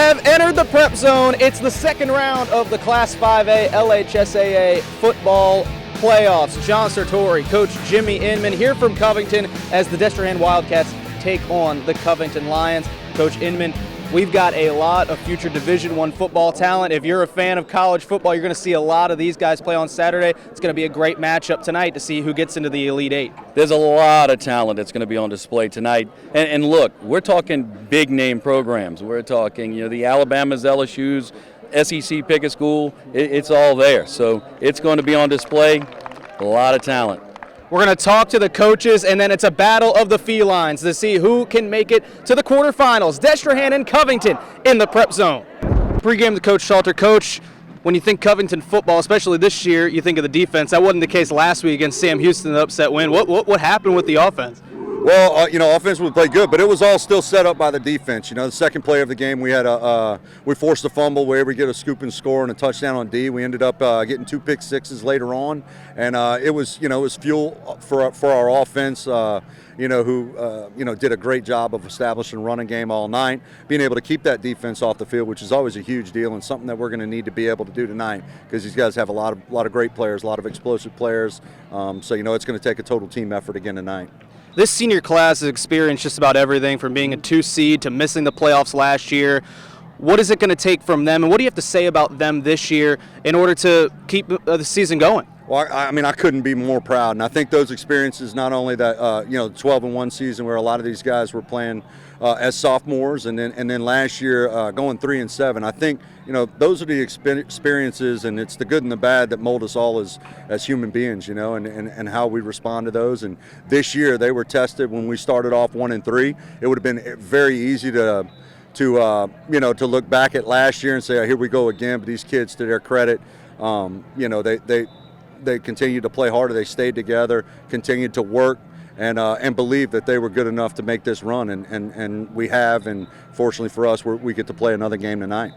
have entered the prep zone. It's the second round of the Class 5A LHSAA football playoffs. John Sartori, Coach Jimmy Inman here from Covington as the Destrehan Wildcats take on the Covington Lions. Coach Inman, we've got a lot of future Division I football talent. If you're a fan of college football, you're going to see a lot of these guys play on Saturday. It's going to be a great matchup tonight to see who gets into the Elite Eight. There's a lot of talent that's going to be on display tonight. And look, we're talking big-name programs. We're talking, the Alabamas, LSUs, SEC pick a school. It's all there. So it's going to be on display. A lot of talent. We're going to talk to the coaches, and then it's a battle of the felines to see who can make it to the quarterfinals. Destrehan and Covington in the prep zone. Pregame to Coach Salter. Coach, when you think Covington football, especially this year, you think of the defense. That wasn't the case last week against Sam Houston, the upset win. What happened with the offense? Well, offense would play good, but it was all still set up by the defense. The second play of the game, we had we forced a fumble where we get a scoop and score and a touchdown on D. We ended up getting 2 pick sixes later on, and it was fuel for our offense. Who did a great job of establishing running game all night, being able to keep that defense off the field, which is always a huge deal and something that we're going to need to be able to do tonight because these guys have a lot of great players, a lot of explosive players. It's going to take a total team effort again tonight. This senior class has experienced just about everything from being a 2 seed to missing the playoffs last year. What is it going to take from them, and what do you have to say about them this year in order to keep the season going? Well, I couldn't be more proud, and I think those experiences, not only that 12-1 season where a lot of these guys were playing as sophomores, and then last year going 3-7. I think those are the experiences, and it's the good and the bad that mold us all as human beings, and how we respond to those. And this year they were tested when we started off 1-3. It would have been very easy to look back at last year and say, oh, here we go again. But these kids, to their credit, they continued to play harder. They stayed together, continued to work, and believe that they were good enough to make this run. And we have, and fortunately for us, we get to play another game tonight.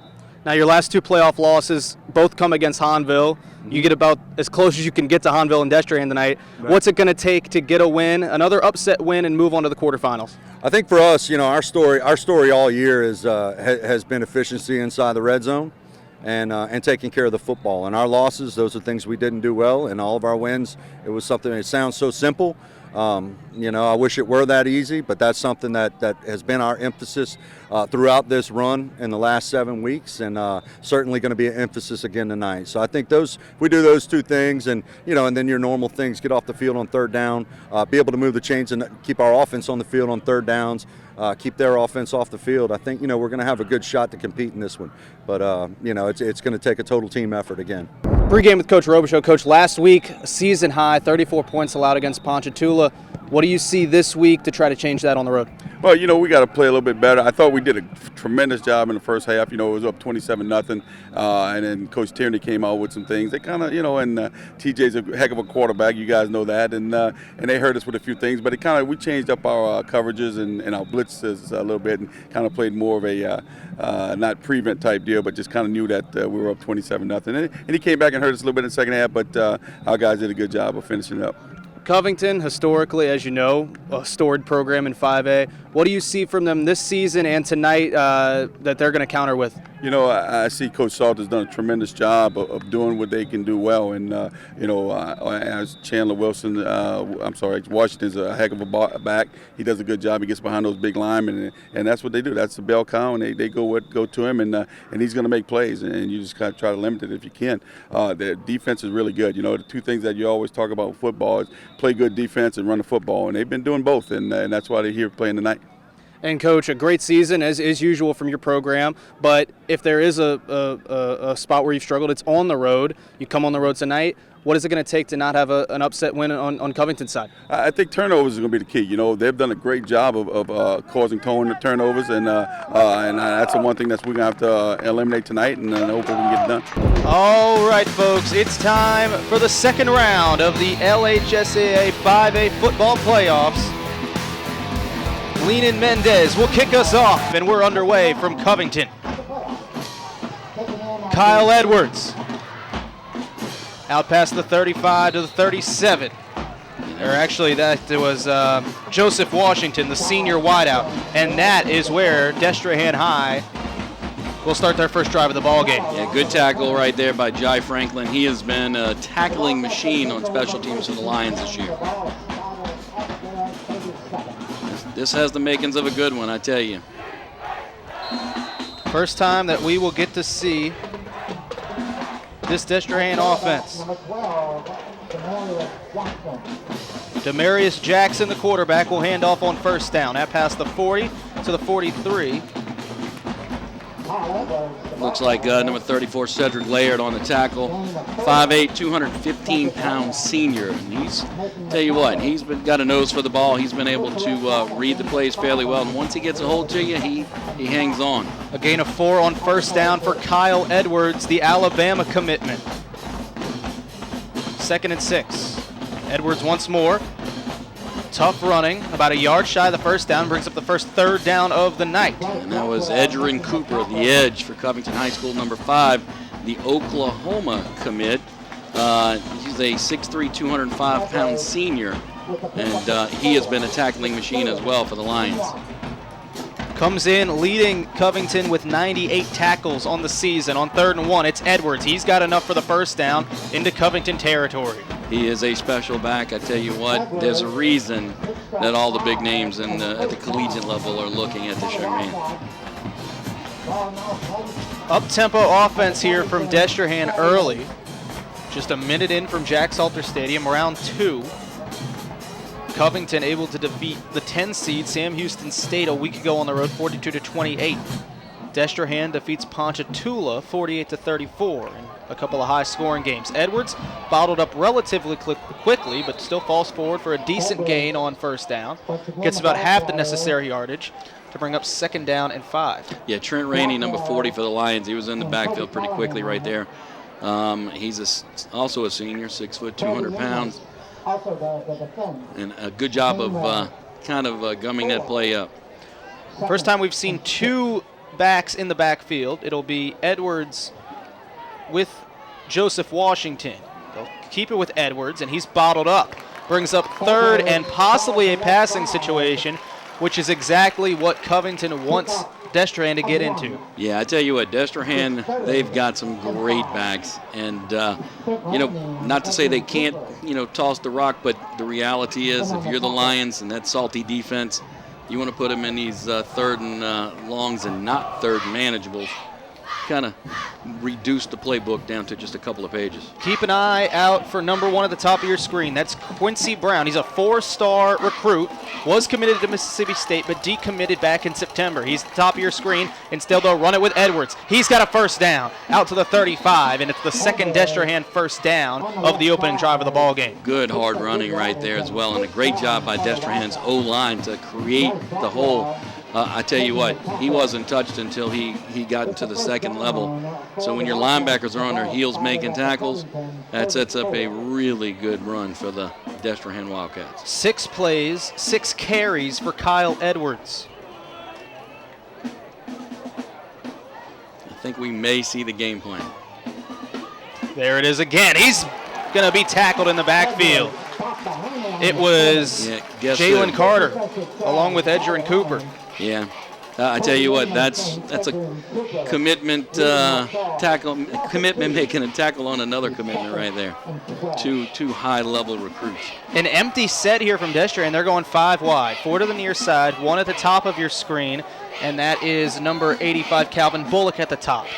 Now, your last 2 playoff losses both come against Hahnville. You get about as close as you can get to Hahnville and Destrehan tonight. Right. What's it going to take to get a win, another upset win, and move on to the quarterfinals? I think for us, our story all year has been efficiency inside the red zone. And taking care of the football. And our losses, those are things we didn't do well. And all of our wins, it was something that sounds so simple. I wish it were that easy, but that's something that has been our emphasis throughout this run in the last 7 weeks, and certainly going to be an emphasis again tonight. So I think we do those 2 things, and then your normal things: get off the field on third down, be able to move the chains and keep our offense on the field on third downs. Keep their offense off the field. I think we're going to have a good shot to compete in this one, but it's going to take a total team effort again. Pregame with Coach Robichaux. Coach, last week, season high, 34 points allowed against Ponchatoula. What do you see this week to try to change that on the road? Well, we got to play a little bit better. I thought we did a tremendous job in the first half. It was up 27-0, and then Coach Tierney came out with some things. They kind of, and TJ's a heck of a quarterback. You guys know that, and they hurt us with a few things. But we changed up our coverages and our blitzes a little bit, and kind of played more of a not prevent type deal, but just kind of knew that we were up 27-0. And he came back and hurt us a little bit in the second half, but our guys did a good job of finishing it up. Covington, historically, as you know, a storied program in 5A. What do you see from them this season and tonight that they're going to counter with? I see Coach Salter's done a tremendous job of doing what they can do well. And, as Chandler Wilson, Washington's a heck of a back. He does a good job. He gets behind those big linemen, and that's what they do. That's the bell cow, and they go to him, and he's going to make plays. And you just kind of try to limit it if you can. Their defense is really good. The 2 things that you always talk about in football is play good defense and run the football, and they've been doing both, and that's why they're here playing tonight. And, Coach, a great season, as usual from your program, but if there is a spot where you've struggled, it's on the road. You come on the road tonight. What is it going to take to not have an upset win on Covington's side? I think turnovers is going to be the key. They've done a great job of causing turnovers, and that's the one thing that we're going to have to eliminate tonight, and hopefully we can get it done. All right, folks, it's time for the second round of the LHSAA 5A football playoffs. Leanin Mendez will kick us off, and we're underway from Covington. Kyle Edwards out past the 35 to the 37. Or actually, that was Joseph Washington, the senior wideout. And that is where Destrehan High will start their first drive of the ball game. Yeah, good tackle right there by Jai Franklin. He has been a tackling machine on special teams for the Lions this year. This has the makings of a good one, I tell you. First time that we will get to see this Destrehan offense. Demarius Jackson, the quarterback, will hand off on first down. At past the 40 to the 43. Looks like number 34, Cedric Laird, on the tackle. 5'8", 215-pound senior. And tell you what, he's got a nose for the ball. He's been able to read the plays fairly well. And once he gets a hold to you, he hangs on. A gain of 4 on first down for Kyle Edwards, the Alabama commitment. 2nd and 6. Edwards once more. Tough running, about a yard shy of the first down, brings up the first 3rd down of the night. And that was Edgerrin Cooper, the edge for Covington High School, number 5, the Oklahoma commit. He's a 6'3", 205-pound senior, and he has been a tackling machine as well for the Lions. Comes in leading Covington with 98 tackles on the season. On 3rd and 1, it's Edwards. He's got enough for the first down into Covington territory. He is a special back. I tell you what, there's a reason that all the big names at the collegiate level are looking at this young man. Up-tempo offense here from Destrehan early. Just a minute in from Jack Salter Stadium, round 2. Covington able to defeat the 10 seed Sam Houston State a week ago on the road, 42-28. Destrehan defeats Ponchatoula 48-34 in a couple of high-scoring games. Edwards bottled up relatively quickly, but still falls forward for a decent gain on first down. Gets about half the necessary yardage to bring up 2nd down and 5. Yeah, Trent Rainey, number 40 for the Lions. He was in the backfield pretty quickly right there. He's also a senior, 6 foot, 200 pounds. And a good job of gumming that play up. First time we've seen 2 backs in the backfield. It'll be Edwards with Joseph Washington. They'll keep it with Edwards, and he's bottled up. Brings up 3rd and possibly a passing situation, which is exactly what Covington wants Destrehan to get into. Yeah, I tell you what, Destrehan, they've got some great backs. And, not to say they can't, toss the rock, but the reality is if you're the Lions and that salty defense, you want to put them in these 3rd and longs and not 3rd and manageables. Kind of reduce the playbook down to just a couple of pages. Keep an eye out for number 1 at the top of your screen. That's Quincy Brown. He's a 4-star recruit. Was committed to Mississippi State, but decommitted back in September. He's at the top of your screen. Instead, they'll run it with Edwards. He's got a first down out to the 35, and it's the 2nd Destrehan first down of the opening drive of the ball game. Good hard running right there as well, and a great job by Destrehan's O-line to create the hole. I tell you what, he wasn't touched until he got into the 2nd level. So when your linebackers are on their heels making tackles, that sets up a really good run for the Destrehan Wildcats. 6 plays, 6 carries for Kyle Edwards. I think we may see the game plan. There it is again. He's going to be tackled in the backfield. It was Jalen Carter along with Edgerrin Cooper. Yeah, I tell you what, that's a commitment tackle, commitment making a tackle on another commitment right there. Two high-level recruits. An empty set here from Destrehan. They're going 5 wide, 4 to the near side, 1 at the top of your screen, and that is number 85, Calvin Bullock, at the top.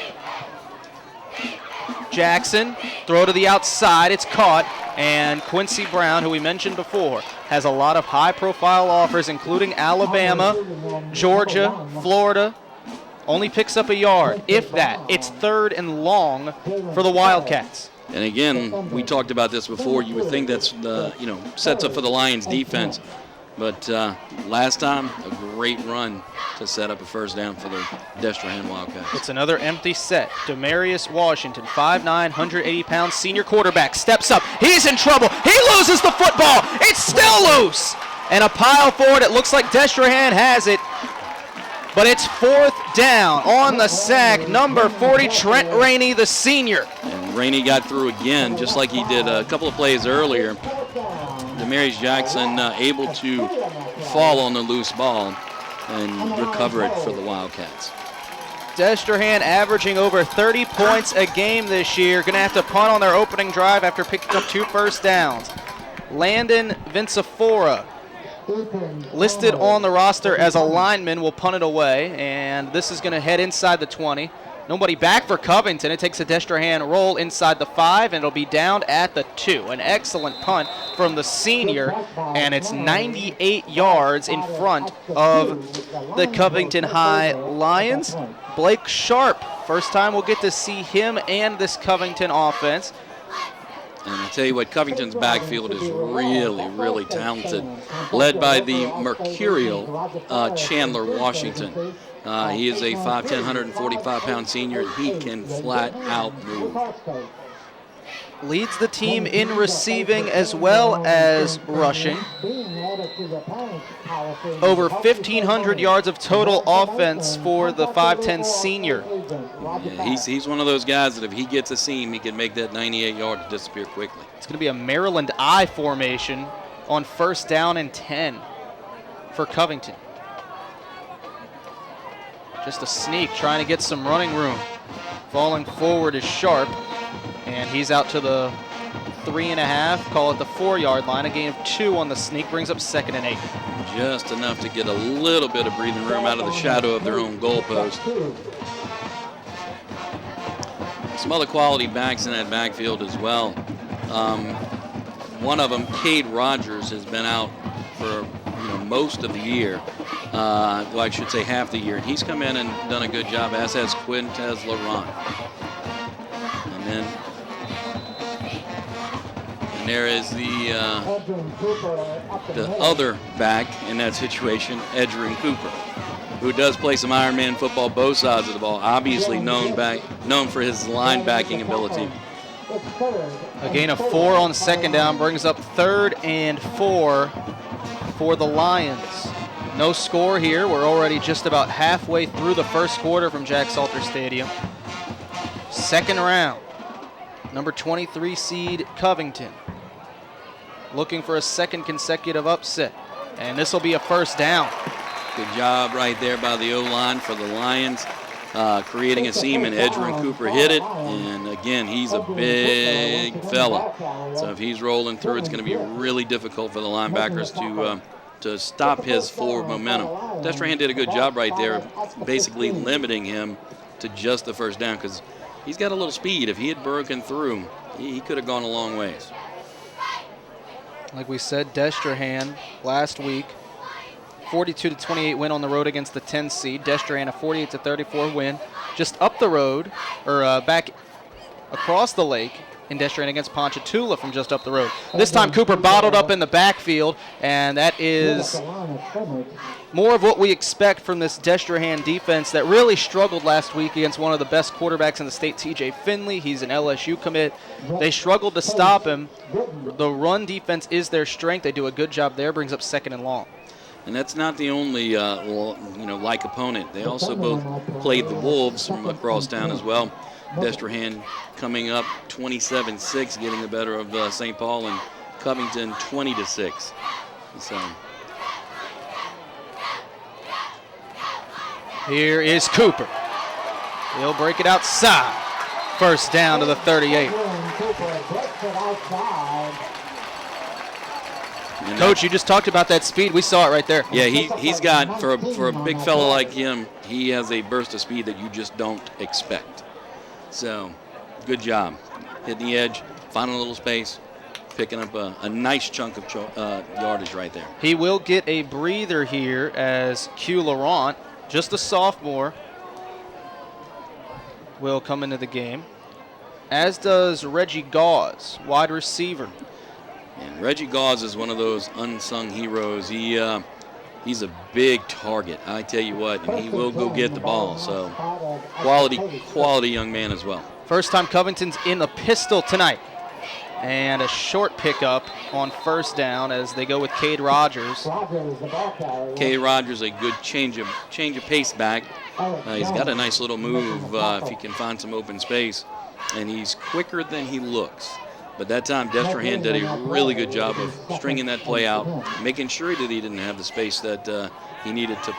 Jackson, throw to the outside, it's caught, and Quincy Brown, who we mentioned before, has a lot of high-profile offers, including Alabama, Georgia, Florida. Only picks up a yard, if that. It's 3rd and long for the Wildcats. And again, we talked about this before. You would think that's sets up for the Lions defense. But last time, a great run to set up a first down for the Destrehan Wildcats. It's another empty set. Demarius Washington, 5'9", 180-pound senior quarterback, steps up. He's in trouble. He loses the football. It's still loose. And a pile forward. It looks like Destrehan has it. But it's 4th down on the sack. Number 40, Trent Rainey, the senior. And Rainey got through again, just like he did a couple of plays earlier. Demarius Jackson able to fall on the loose ball and recover it for the Wildcats. Destrehan averaging over 30 points a game this year. Going to have to punt on their opening drive after picking up 2 first downs. Landon Vincifora, listed on the roster as a lineman, will punt it away, and this is going to head inside the 20. Nobody back for Covington. It takes a Destrehan roll inside the 5, and it'll be down at the 2. An excellent punt from the senior, and it's 98 yards in front of the Covington High Lions. Blake Sharp, first time we'll get to see him and this Covington offense. And I tell you what, Covington's backfield is really, really talented, led by the mercurial Chandler Washington. He is a 5'10", 145-pound senior, and he can flat out move. Leads the team in receiving as well as rushing. Over 1,500 yards of total offense for the 5'10" senior. Yeah, he's one of those guys that if he gets a seam, he can make that 98 yards disappear quickly. It's going to be a Maryland I formation on first down and 10 for Covington. Just a sneak, trying to get some running room. Falling forward is Sharp, and he's out to the 3.5, call it the 4-yard line. A gain of 2 on the sneak, brings up 2nd and 8. Just enough to get a little bit of breathing room out of the shadow of their own goalpost. Some other quality backs in that backfield as well. One of them, Cade Rogers, has been out for most of the year. Well, I should say half the year. And he's come in and done a good job, as has Quintez Laurent. And there is the other back in that situation, Edgerrin Cooper, who does play some Ironman football both sides of the ball, obviously known for his linebacking ability. A gain of 4 on 2nd down brings up 3rd and 4 for the Lions. No score here. We're already just about halfway through the first quarter from Jack Salter Stadium. 2nd round. Number 23 seed Covington, looking for a 2nd consecutive upset. And this will be a first down. Good job right there by the O-line for the Lions, creating a seam, and Edgerrin Cooper hit it. And again, he's a big fella. So if he's rolling through, it's going to be really difficult for the linebackers to stop his forward momentum. Destrehan did a good job right there, basically limiting him to just the first down, because he's got a little speed. If he had broken through, he could have gone a long ways. Like we said, Destrehan last week, 42-28 win on the road against the 10 seed. Destrehan a 48-34 win just up the road, or back across the lake in Destrehan against Ponchatoula from just up the road. This time Cooper bottled up in the backfield, and that is more of what we expect from this Destrehan defense that really struggled last week against one of the best quarterbacks in the state, TJ Finley. He's an LSU commit. They struggled to stop him. The run defense is their strength. They do a good job there. Brings up 2nd and long. And that's not the only, like opponent. They also both played the Wolves from across town as well. Destrehan coming up 27-6, getting the better of St. Paul, and Covington 20-6. So here is Cooper. He'll break it outside. First down to the 38. Coach, you just talked about that speed. We saw it right there. Yeah, he's got, for a big fella like him, he has a burst of speed that you just don't expect. So, good job. Hitting the edge, finding a little space, picking up a nice chunk of yardage right there. He will get a breather here as Q Laurent, just a sophomore, will come into the game, as does Reggie Gauze, wide receiver. And Reggie Gauze is one of those unsung heroes. He's a big target, I tell you what, and he will go get the ball. So quality young man as well. First time Covington's in the pistol tonight. And a short pickup on first down as they go with Cade Rogers. Cade Rogers, a good change of pace back. He's got a nice little move if he can find some open space. And he's quicker than he looks. But that time, Destrehan did a really good job of stringing that play out, making sure that he didn't have the space that he needed to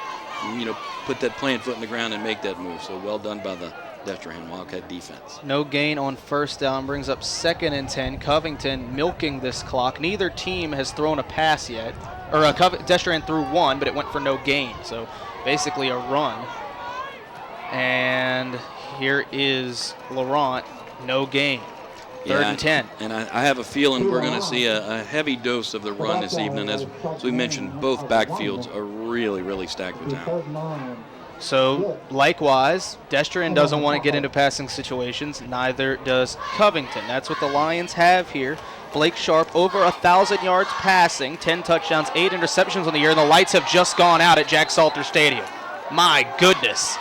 put that plant foot in the ground and make that move. So well done by the Destrehan Wildcat defense. No gain on first down brings up 2nd and 10. Covington milking this clock. Neither team has thrown a pass yet. Destrehan threw one, but it went for no gain. So basically a run. And here is Laurent, no gain. 3rd and 10. And I have a feeling we're going to see a heavy dose of the run this evening. As we mentioned, both backfields are really, really stacked with talent. So, likewise, Destrehan doesn't want to get into passing situations. Neither does Covington. That's what the Lions have here. Blake Sharp, over 1,000 yards passing, 10 touchdowns, 8 interceptions on the year, and the lights have just gone out at Jack Salter Stadium. My goodness.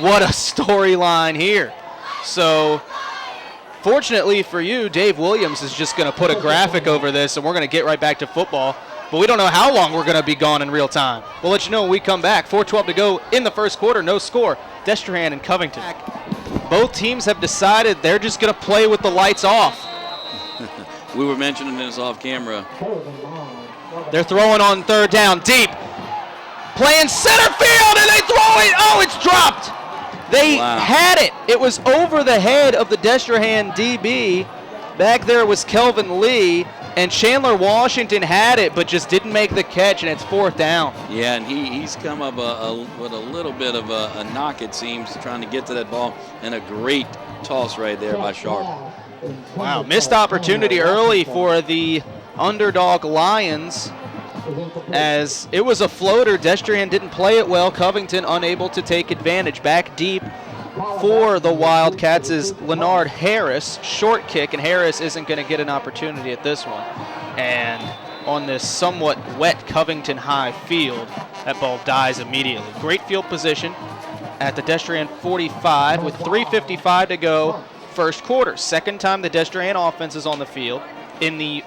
What a storyline here. So, fortunately for you, Dave Williams is just going to put a graphic over this, and we're going to get right back to football. But we don't know how long we're going to be gone in real time. We'll let you know when we come back. 4:12 to go in the first quarter. No score. Destrehan and Covington. Both teams have decided they're just going to play with the lights off. We were mentioning this off camera. They're throwing on 3rd down. Deep. Playing center field, and they throw it. Oh, it's dropped. They had it. It was over the head of the Destrehan DB. Back there was Kelvin Lee. And Chandler Washington had it, but just didn't make the catch, and it's 4th down. Yeah, and he's come up with a little bit of a knock, it seems, trying to get to that ball, and a great toss right there by Sharp. Wow, missed opportunity early for the underdog Lions, as it was a floater. Destrehan didn't play it well. Covington unable to take advantage. Back deep for the Wildcats is Leonard Harris. Short kick, and Harris isn't going to get an opportunity at this one. And on this somewhat wet Covington High field, that ball dies immediately. Great field position at the Destrehan 45 with 3:55 to go first quarter. Second time the Destrehan offense is on the field. In the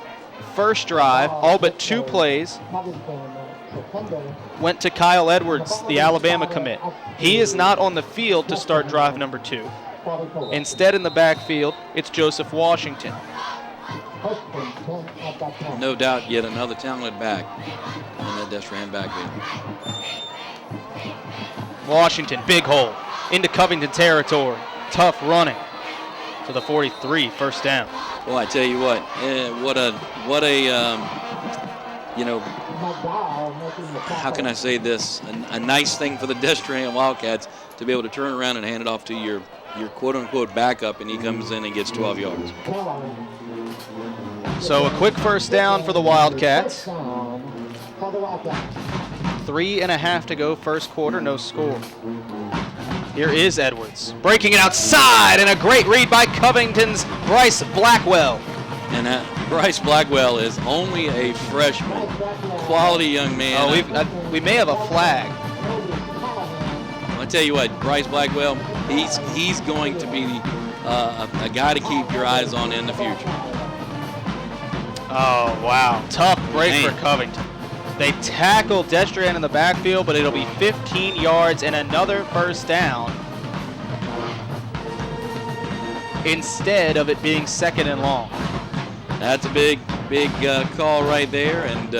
first drive, all but 2 plays went to Kyle Edwards, the Alabama commit. He is not on the field to start drive number 2. Instead, in the backfield, it's Joseph Washington. No doubt, yet another talented back in that Destrehan backfield. Washington, big hole into Covington territory. Tough running to the 43, first down. Well, I tell you what, how can I say this? A nice thing for the Destrehan Wildcats to be able to turn around and hand it off to your quote-unquote backup, and he comes in and gets 12 yards. So a quick first down for the Wildcats. 3:30 to go first quarter, no score. Here is Edwards, breaking it outside, and a great read by Covington's Bryce Blackwell. And Bryce Blackwell is only a freshman. Quality young man. Oh, we may have a flag. I'll tell you what, Bryce Blackwell, he's going to be a guy to keep your eyes on in the future. Oh, wow. Tough break for Covington. They tackle Destrehan in the backfield, but it'll be 15 yards and another first down instead of it being 2nd and long. That's a big call right there, and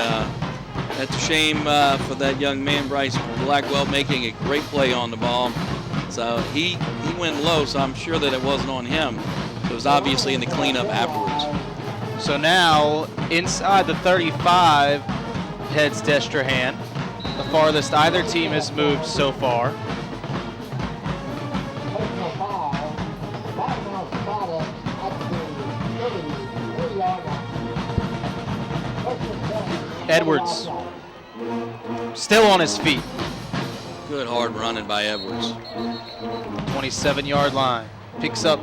that's a shame for that young man, Bryce Blackwell, making a great play on the ball. So he went low, so I'm sure that it wasn't on him. It was obviously in the cleanup afterwards. So now, inside the 35 heads Destrehan, the farthest either team has moved so far. Edwards still on his feet. Good hard running by Edwards. 27-yard line. Picks up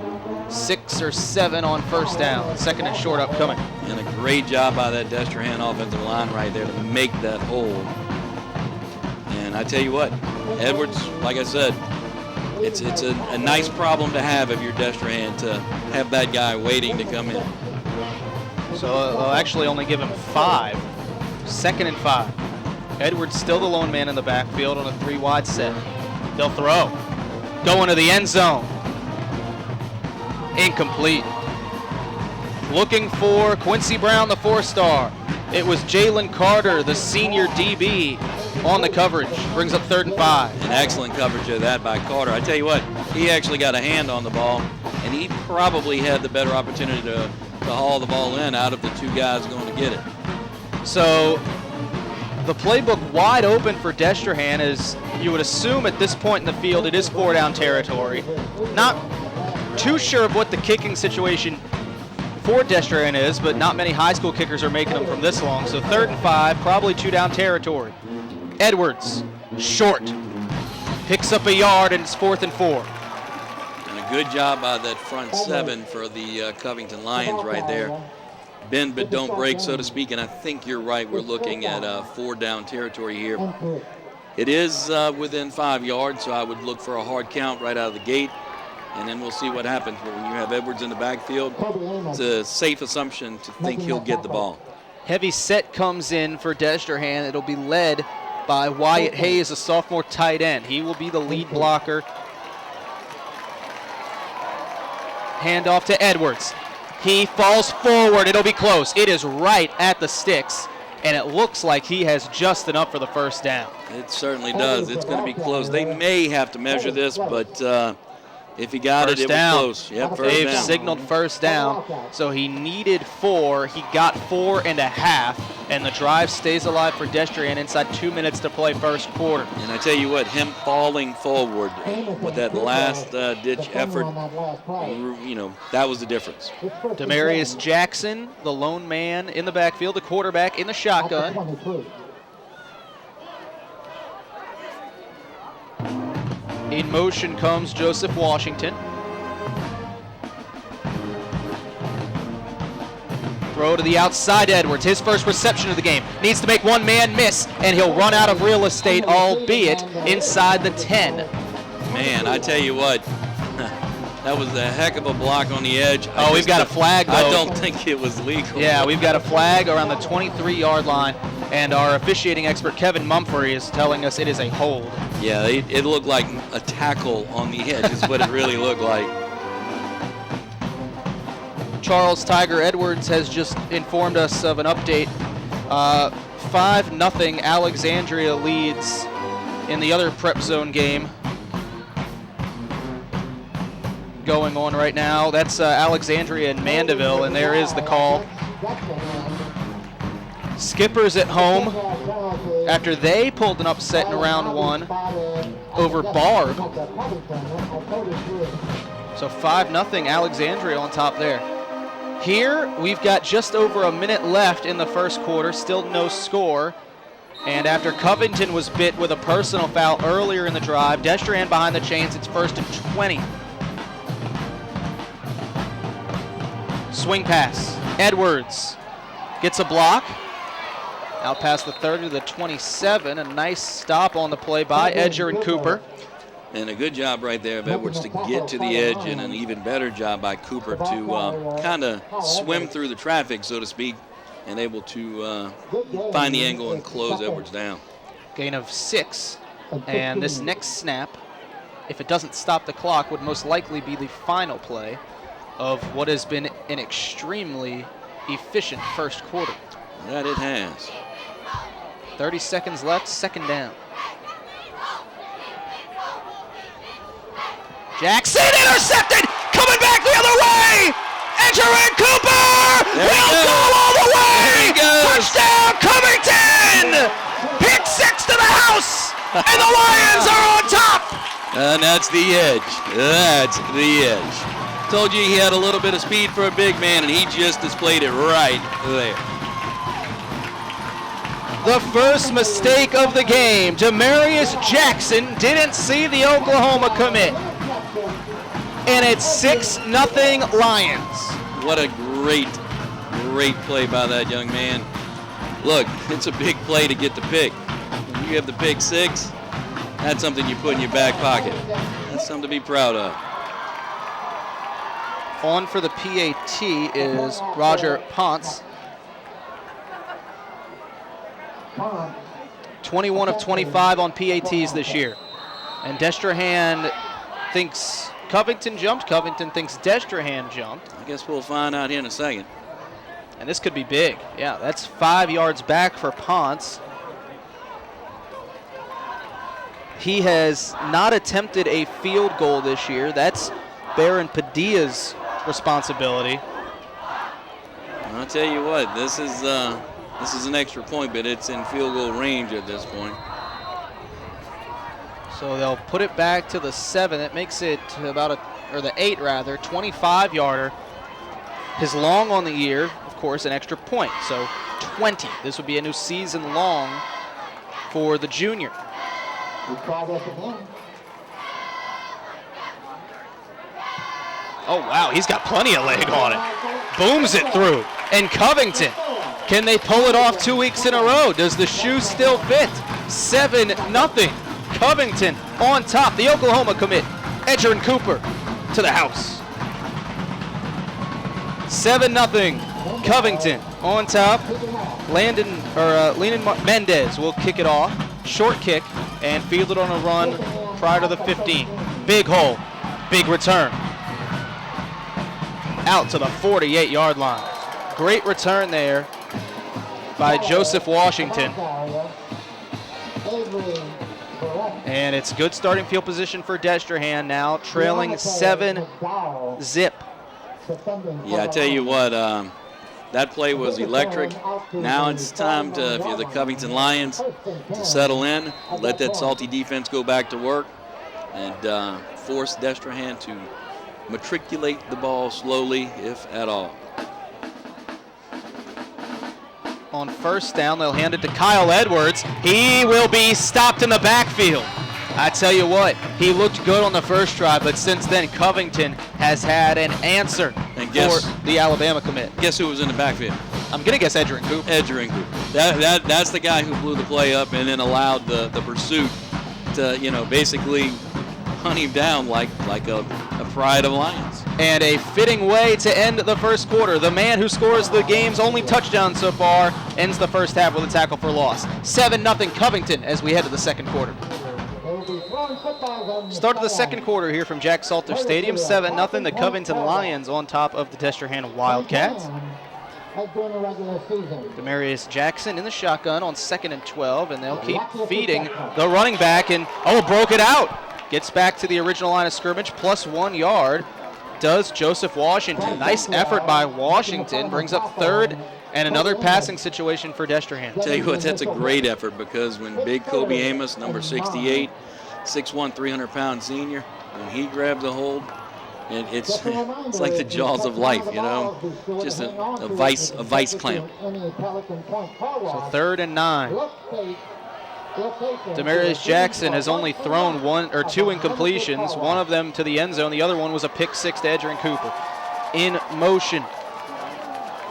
6 or 7 on first down. 2nd and short upcoming. And a great job by that Destrehan offensive line right there to make that hole. And I tell you what, Edwards, like I said, it's a nice problem to have if you're Destrehan, to have that guy waiting to come in. So they'll actually only give him 5. 2nd and 5. Edwards still the lone man in the backfield on a 3-wide set. They'll throw. Going to the end zone. Incomplete. Looking for Quincy Brown, the 4-star. It was Jalen Carter, the senior DB, on the coverage. Brings up 3rd and 5. An excellent coverage of that by Carter. I tell you what, he actually got a hand on the ball, and he probably had the better opportunity to haul the ball in out of the 2 guys going to get it. So the playbook wide open for Destrehan, as you would assume at this point in the field. It is 4-down territory. Not too sure of what the kicking situation for Destrehan is, but not many high school kickers are making them from this long. So 3rd and 5, probably 2-down territory. Edwards, short, picks up a yard, and it's 4th and 4. And a good job by that front 7 for the Covington Lions right there. Bend but don't break, so to speak, and I think you're right. We're looking at 4-down territory here. It is within 5 yards, so I would look for a hard count right out of the gate, and then we'll see what happens. But when you have Edwards in the backfield, it's a safe assumption to think he'll get the ball. Heavy set comes in for Destrehan. It'll be led by Wyatt Hayes, a sophomore tight end. He will be the lead blocker. Handoff to Edwards. He falls forward. It'll be close. It is right at the sticks, and it looks like he has just enough for the 1st down. It certainly does. It's going to be close. They may have to measure this, but if he got it, it was close. Yep, 1st They've down. signaled 1st down, so he needed 4. He got 4.5, and the drive stays alive for Destrehan inside 2 minutes to play 1st quarter. And I tell you what, him falling forward with that last ditch effort, you know, that was the difference. Demarius Jackson, the lone man in the backfield, the quarterback in the shotgun. In motion comes Joseph Washington. Throw to the outside, Edwards. His first reception of the game. Needs to make one man miss, and he'll run out of real estate, albeit inside the 10. Man, I tell you what, that was a heck of a block on the edge. We've got a flag, though. I don't think it was legal. Yeah, we've got a flag around the 23-yard line, and our officiating expert, Kevin Mumphrey, is telling us it is a hold. Yeah, it looked like a tackle on the edge is what it really looked like. Charles Tiger Edwards has just informed us of an update. 5-0 Alexandria leads in the other PrepZone game going on right now. That's Alexandria and Mandeville, and there is the call. Skippers at home after they pulled an upset in round 1 over Barb. So 5-0 Alexandria on top there. Here we've got just over a minute left in the 1st quarter, still no score. And after Covington was bit with a personal foul earlier in the drive, Destrehan behind the chains, it's 1st and 20. Swing pass, Edwards gets a block. Out past the 30 to the 27. A nice stop on the play by Edger and Cooper. And a good job right there of Edwards to get to the edge, and an even better job by Cooper to kind of swim through the traffic, so to speak, and able to find the angle and close Edwards down. Gain of 6. And this next snap, if it doesn't stop the clock, would most likely be the final play of what has been an extremely efficient 1st quarter. That it has. 30 seconds left, 2nd down. Jackson intercepted, coming back the other way. Edger and Cooper will go all the way. Touchdown, Covington! Pick 6 to the house, and the Lions are on top. And that's the edge. That's the edge. Told you he had a little bit of speed for a big man, and he just displayed it right there. The first mistake of the game. Demarius Jackson didn't see the Oklahoma commit. And it's 6-0 Lions. What a great play by that young man. Look, it's a big play to get the pick. When you have the pick 6, that's something you put in your back pocket. That's something to be proud of. On for the PAT is Roger Ponce. 21 of 25 on PATs this year. And Destrehan thinks Covington jumped. Covington thinks Destrehan jumped. I guess we'll find out here in a second. And this could be big. Yeah, that's 5 yards back for Ponce. He has not attempted a field goal this year. That's Baron Padilla's responsibility. I'll tell you what, this is an extra point, but it's in field goal range at this point. So they'll put it back to the 7. That makes it about the 8 rather, 25-yarder. His long on the year, of course, an extra point. So 20. This would be a new season long for the junior. Oh, wow, he's got plenty of leg on it. Booms it through. And Covington, can they pull it off 2 weeks in a row? Does the shoe still fit? 7-0. Covington on top. The Oklahoma commit, Edgerrin Cooper, to the house. 7-0. Covington on top. Leanin Mendez will kick it off. Short kick and fielded on a run prior to the 15. Big hole, big return. Out to the 48-yard line. Great return there by Joseph Washington. And it's good starting field position for Destrehan now, trailing 7-0. Yeah, I tell you what, that play was electric. Now it's time to, if you're the Covington Lions, to settle in, let that salty defense go back to work, and force Destrehan to matriculate the ball slowly, if at all. On first down, they'll hand it to Kyle Edwards. He will be stopped in the backfield. I tell you what, he looked good on the first drive, but since then Covington has had an answer for the Alabama commit. Guess who was in the backfield? I'm going to guess Edgerrin Cooper. Edgerrin Cooper. That's the guy who blew the play up and then allowed the pursuit to, basically hunt him down like a pride of Lions. And a fitting way to end the first quarter. The man who scores the game's only touchdown so far ends the first half with a tackle for loss. 7-0 Covington as we head to the second quarter. Start of the second quarter here from Jack Salter Stadium. 7-0, the Covington Lions on top of the Destrehan Wildcats. Demarius Jackson in the shotgun on 2nd and 12, and they'll keep feeding the running back, and broke it out. Gets back to the original line of scrimmage, plus 1 yard. Does Joseph Washington. Nice effort by Washington. Brings up third and another passing situation for Destrehan. Tell you what, that's a great effort, because when big Kobe Amos, number 68, 6'1", 300-pound senior, when he grabs a hold, and it's like the jaws of life, just a vice clamp. So 3rd and 9. Demarius Jackson has only thrown 1 or 2 incompletions, one of them to the end zone. The other one was a pick 6 to Edgerrin Cooper. In motion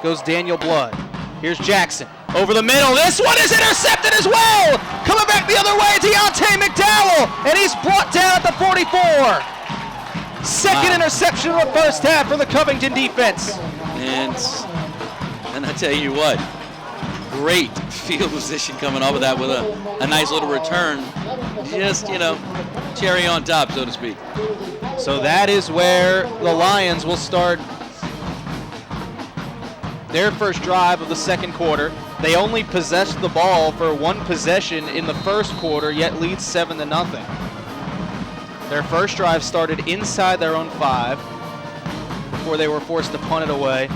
goes Daniel Blood. Here's Jackson over the middle. This one is intercepted as well. Coming back the other way, Deontay McDowell, and he's brought down at the 44. Second interception of the first half for the Covington defense. And I tell you what, great field position coming off of that with a nice little return. Just, cherry on top, so to speak. So that is where the Lions will start their first drive of the second quarter. They only possessed the ball for 1 possession in the first quarter, yet lead 7-0. Their first drive started inside their own 5 before they were forced to punt it away.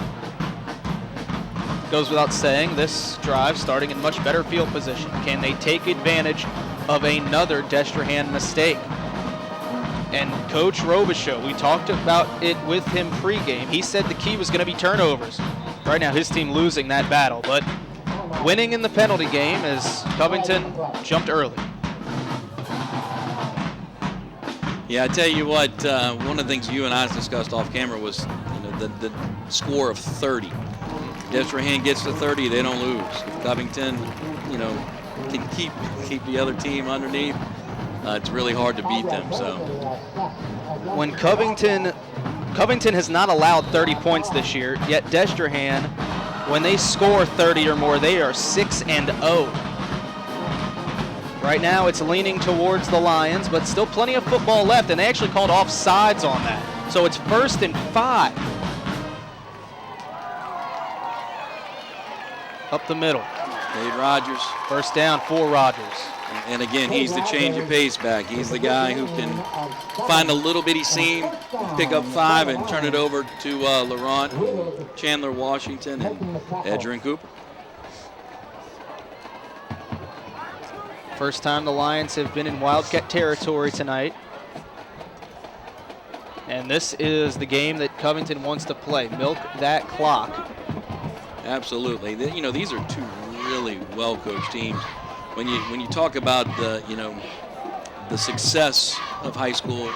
Goes without saying, this drive starting in much better field position. Can they take advantage of another Destrehan mistake? And Coach Robichaux, we talked about it with him pregame. He said the key was going to be turnovers. Right now, his team losing that battle, but winning in the penalty game as Covington jumped early. Yeah, I tell you what, one of the things you and I discussed off camera was the score of 30. Destrehan gets to 30, they don't lose. If Covington, can keep the other team underneath, it's really hard to beat them. So when Covington has not allowed 30 points this year, yet Destrehan, when they score 30 or more, they are 6-0. Right now it's leaning towards the Lions, but still plenty of football left, and they actually called offsides on that. So it's 1st and 5. up the middle. Cade Rogers. First down for Rogers. And again, he's the change of pace back. He's the guy who can find a little bitty seam, pick up 5, and turn it over to Laurent, Chandler Washington, and Edgerrin Cooper. First time the Lions have been in Wildcat territory tonight. And this is the game that Covington wants to play. Milk that clock. Absolutely. These are two really well-coached teams. When you talk about the success of high school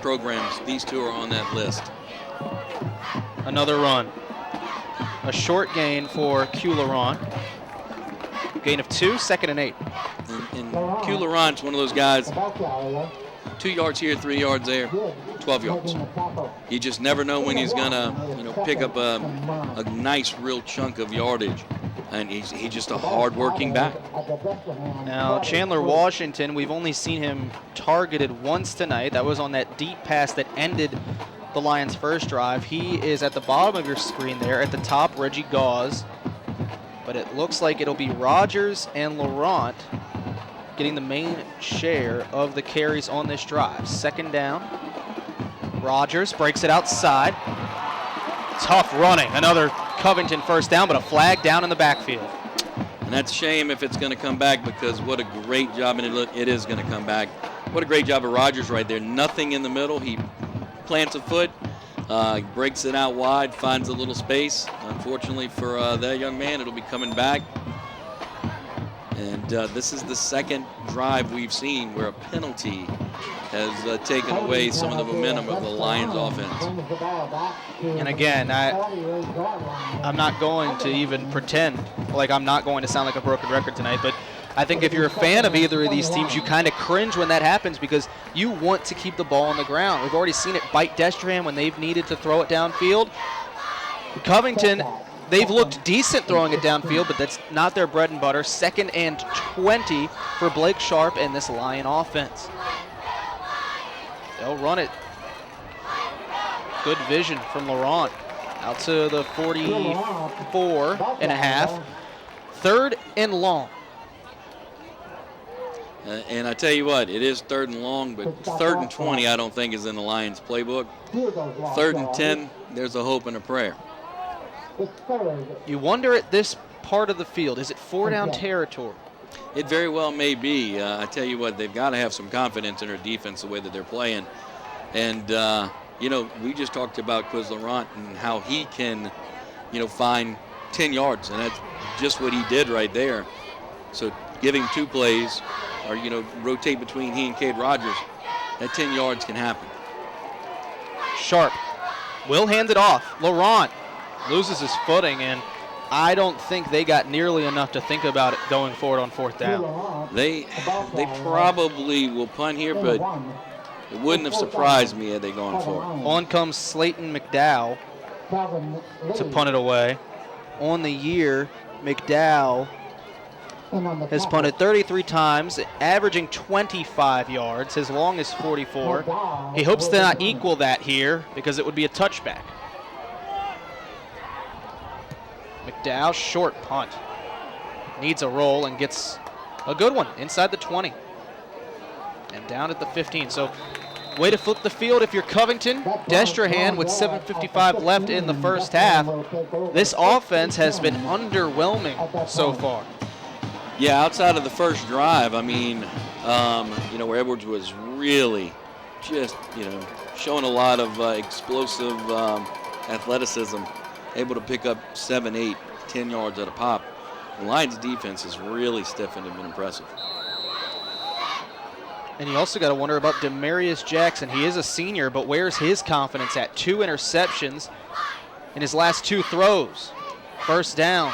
programs, these two are on that list. Another run. A short gain for Q Laurent. Gain of 2, 2nd and 8. And Q Laurent's one of those guys, 2 yards here, 3 yards there, 12 yards. You just never know when he's gonna pick up a nice real chunk of yardage. And he's just a hard-working back. Now, Chandler Washington, we've only seen him targeted once tonight. That was on that deep pass that ended the Lions' first drive. He is at the bottom of your screen there. At the top, Reggie Gauze. But it looks like it'll be Rogers and Laurent getting the main share of the carries on this drive. Second down. Rogers breaks it outside. Tough running. Another Covington first down, but a flag down in the backfield. And that's a shame if it's going to come back, because what a great job, and it is going to come back. What a great job of Rogers right there. Nothing in the middle. He plants a foot, breaks it out wide, finds a little space. Unfortunately for that young man, it'll be coming back. And this is the second drive we've seen where a penalty has taken away some of the momentum of the Lions offense. And again, I'm not going to even pretend like I'm not going to sound like a broken record tonight, but I think if you're a fan of either of these teams, you kind of cringe when that happens because you want to keep the ball on the ground. We've already seen it bite Destrehan when they've needed to throw it downfield. Covington, they've looked decent throwing it downfield, but that's not their bread and butter. 2nd and 20 for Blake Sharp and this Lion offense. They'll run it. Good vision from Laurent. Out to the 44 and a half. 3rd and long. And I tell you what, it is 3rd and long, but 3rd and 20 I don't think is in the Lions playbook. 3rd and 10, there's a hope and a prayer. You wonder at this part of the field, is it 4-down territory? It very well may be. I tell you what, they've got to have some confidence in their defense the way that they're playing. And, we just talked about Quiz Laurent and how he can, find 10 yards. And that's just what he did right there. So give him 2 plays or, rotate between he and Cade Rogers. That 10 yards can happen. Sharp will hand it off. Laurent loses his footing, and I don't think they got nearly enough to think about it going forward on 4th down. They probably will punt here, but it wouldn't have surprised me had they gone for it. On comes Slayton McDowell to punt it away. On the year, McDowell has punted 33 times, averaging 25 yards. His long is 44. He hopes to not equal that here because it would be a touchback. McDowell, short punt. Needs a roll and gets a good one inside the 20. And down at the 15. So, way to flip the field if you're Covington. Destrehan with 7:55 left in the first half. This offense has been underwhelming so far. Yeah, outside of the first drive, I mean, where Edwards was really just, showing a lot of explosive athleticism, able to pick up 7, 8, 10 yards at a pop. The Lions' defense has really stiffened and been impressive. And you also got to wonder about Demarius Jackson. He is a senior, but where's his confidence at? 2 interceptions in his last 2 throws. First down.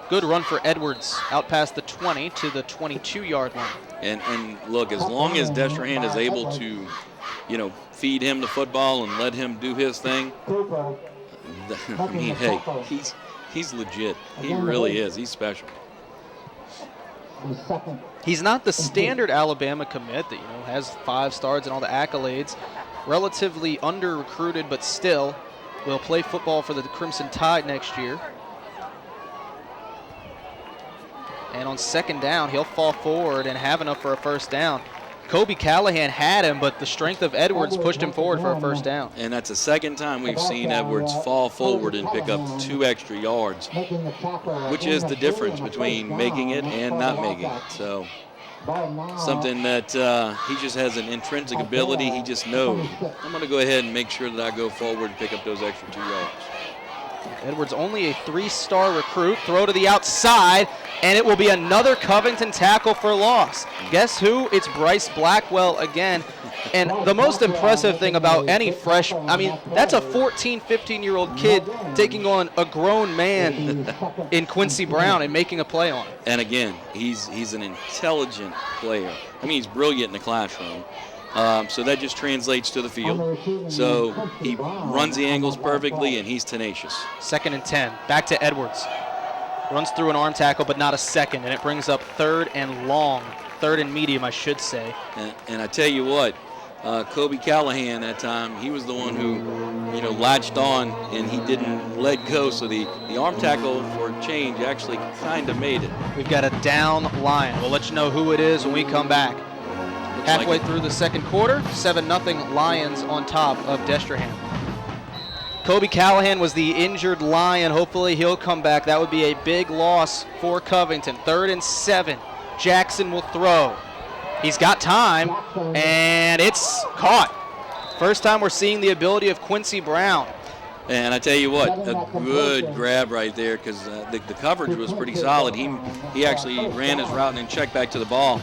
Good run for Edwards out past the 20 to the 22-yard line. And look, as long as Destrehan is able to, feed him the football and let him do his thing, I mean, hey, he's legit. He really is. He's special. He's not the standard Alabama commit that, has 5 stars and all the accolades. Relatively under-recruited, but still will play football for the Crimson Tide next year. And on second down, he'll fall forward and have enough for a first down. Kobe Callahan had him, but the strength of Edwards pushed him forward for a first down. And that's the second time we've seen Edwards fall forward and pick up 2 extra yards, which is the difference between making it and not making it. So something that he just has an intrinsic ability. He just knows, I'm going to go ahead and make sure that I go forward and pick up those extra 2 yards. Edwards only a 3-star recruit. Throw to the outside, and it will be another Covington tackle for loss. Guess who? It's Bryce Blackwell again. And the most impressive thing about any that's a 14, 15-year-old kid taking on a grown man in Quincy Brown and making a play on it. And again, he's an intelligent player. I mean, he's brilliant in the classroom. So that just translates to the field. So he runs the angles perfectly, and he's tenacious. 2nd and 10. Back to Edwards. Runs through an arm tackle, but not a second, and it brings up 3rd and long. 3rd and medium, I should say. And I tell you what, Kobe Callahan that time, he was the one who, latched on, and he didn't let go. So the arm tackle for change actually kind of made it. We've got a down Lion. We'll let you know who it is when we come back. Halfway through the second quarter, 7-0 Lions on top of Destrehan. Kobe Callahan was the injured Lion. Hopefully he'll come back. That would be a big loss for Covington. 3rd and 7. Jackson will throw. He's got time, and it's caught. First time we're seeing the ability of Quincy Brown. And I tell you what, a good grab right there, because the coverage was pretty solid. He actually ran his route and then checked back to the ball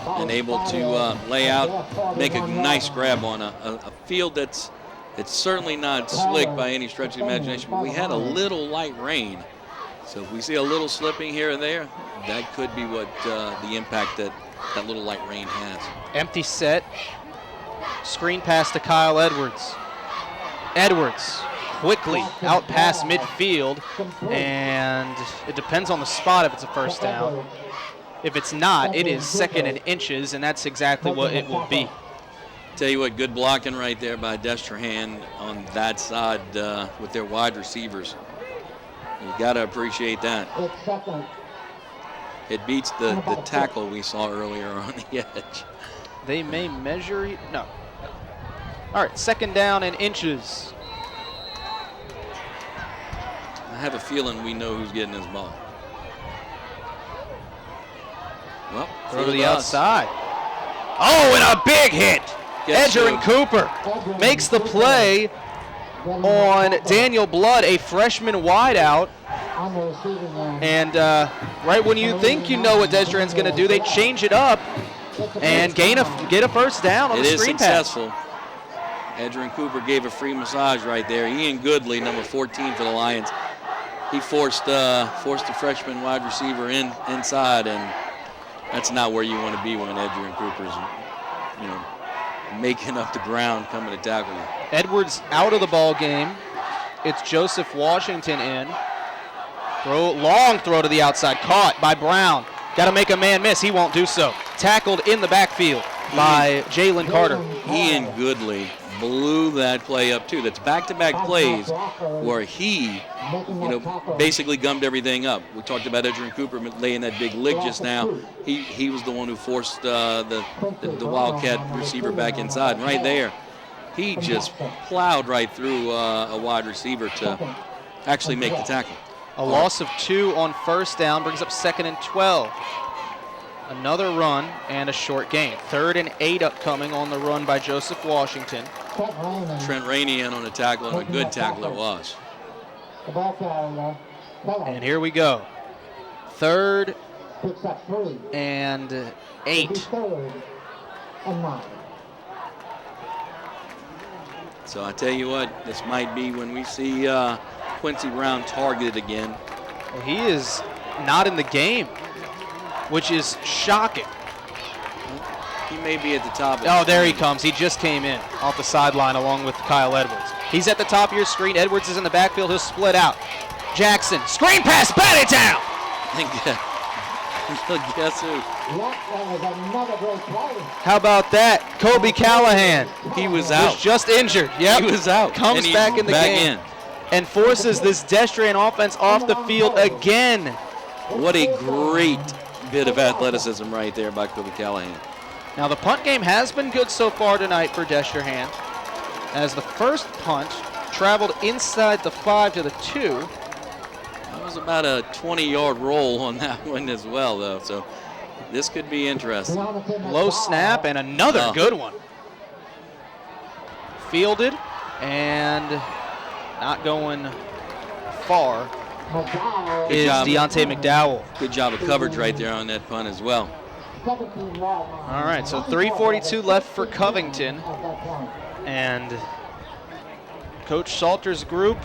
and able to lay out, make a nice grab on a field it's certainly not slick by any stretch of the imagination, but we had a little light rain. So if we see a little slipping here and there, that could be what the impact that little light rain has. Empty set. Screen pass to Kyle Edwards. Edwards quickly out past midfield, and it depends on the spot if it's a first down. If it's not, it is 2nd and inches, and that's exactly what it will be. Tell you what, good blocking right there by Destrehan on that side with their wide receivers. You got to appreciate that. It beats the tackle we saw earlier on the edge. They may measure, no. All right, 2nd down and inches. I have a feeling we know who's getting this ball. Well, throw to the outside. Oh, and a big hit. Edgerrin Cooper makes the play on Daniel Blood, a freshman wideout. And right when you think you know what Destrehan's going to do, they change it up and get a first down on the screen pass. It is successful. Edgerrin Cooper gave a free massage right there. Ian Goodley, number 14 for the Lions, he forced the freshman wide receiver inside, and that's not where you want to be when Edgerrin Cooper's, making up the ground, coming to tackle you. Edwards out of the ball game. It's Joseph Washington in. Long throw to the outside, caught by Brown. Got to make a man miss. He won't do so. Tackled in the backfield by Jalen Carter. Ian Goodley blew that play up too. That's back-to-back plays where he, basically gummed everything up. We talked about Edgerrin Cooper laying that big lick just now. He was the one who forced the Wildcat receiver back inside. And right there, he just plowed right through a wide receiver to actually make the tackle. A loss of 2 on first down brings up 2nd and 12. Another run and a short gain. 3rd and 8 upcoming on the run by Joseph Washington. Trent Rainey in on a tackle, and a good tackle it was. And here we go. 3rd and 8. So I tell you what, this might be when we see Quincy Brown targeted again. Well, he is not in the game, which is shocking. He may be at the top. Oh, there he comes. He just came in off the sideline along with Kyle Edwards. He's at the top of your screen. Edwards is in the backfield. He'll split out. Jackson, screen pass, batted down. Guess who? How about that? Kobe Callahan. He was out. Was just injured. Yep. He was out. Comes back in the game. And forces this Destrehan offense off the field again. What a great bit of athleticism right there by Kobe Callahan. Now the punt game has been good so far tonight for Destrehan, as the first punt traveled inside the 5 to the 2. That was about a 20-yard roll on that one as well, though. So this could be interesting. Low snap and another good one. Fielded and not going far is Deontay McDowell. Good job of coverage right there on that punt as well. All right, so 3:42 left for Covington. And Coach Salter's group,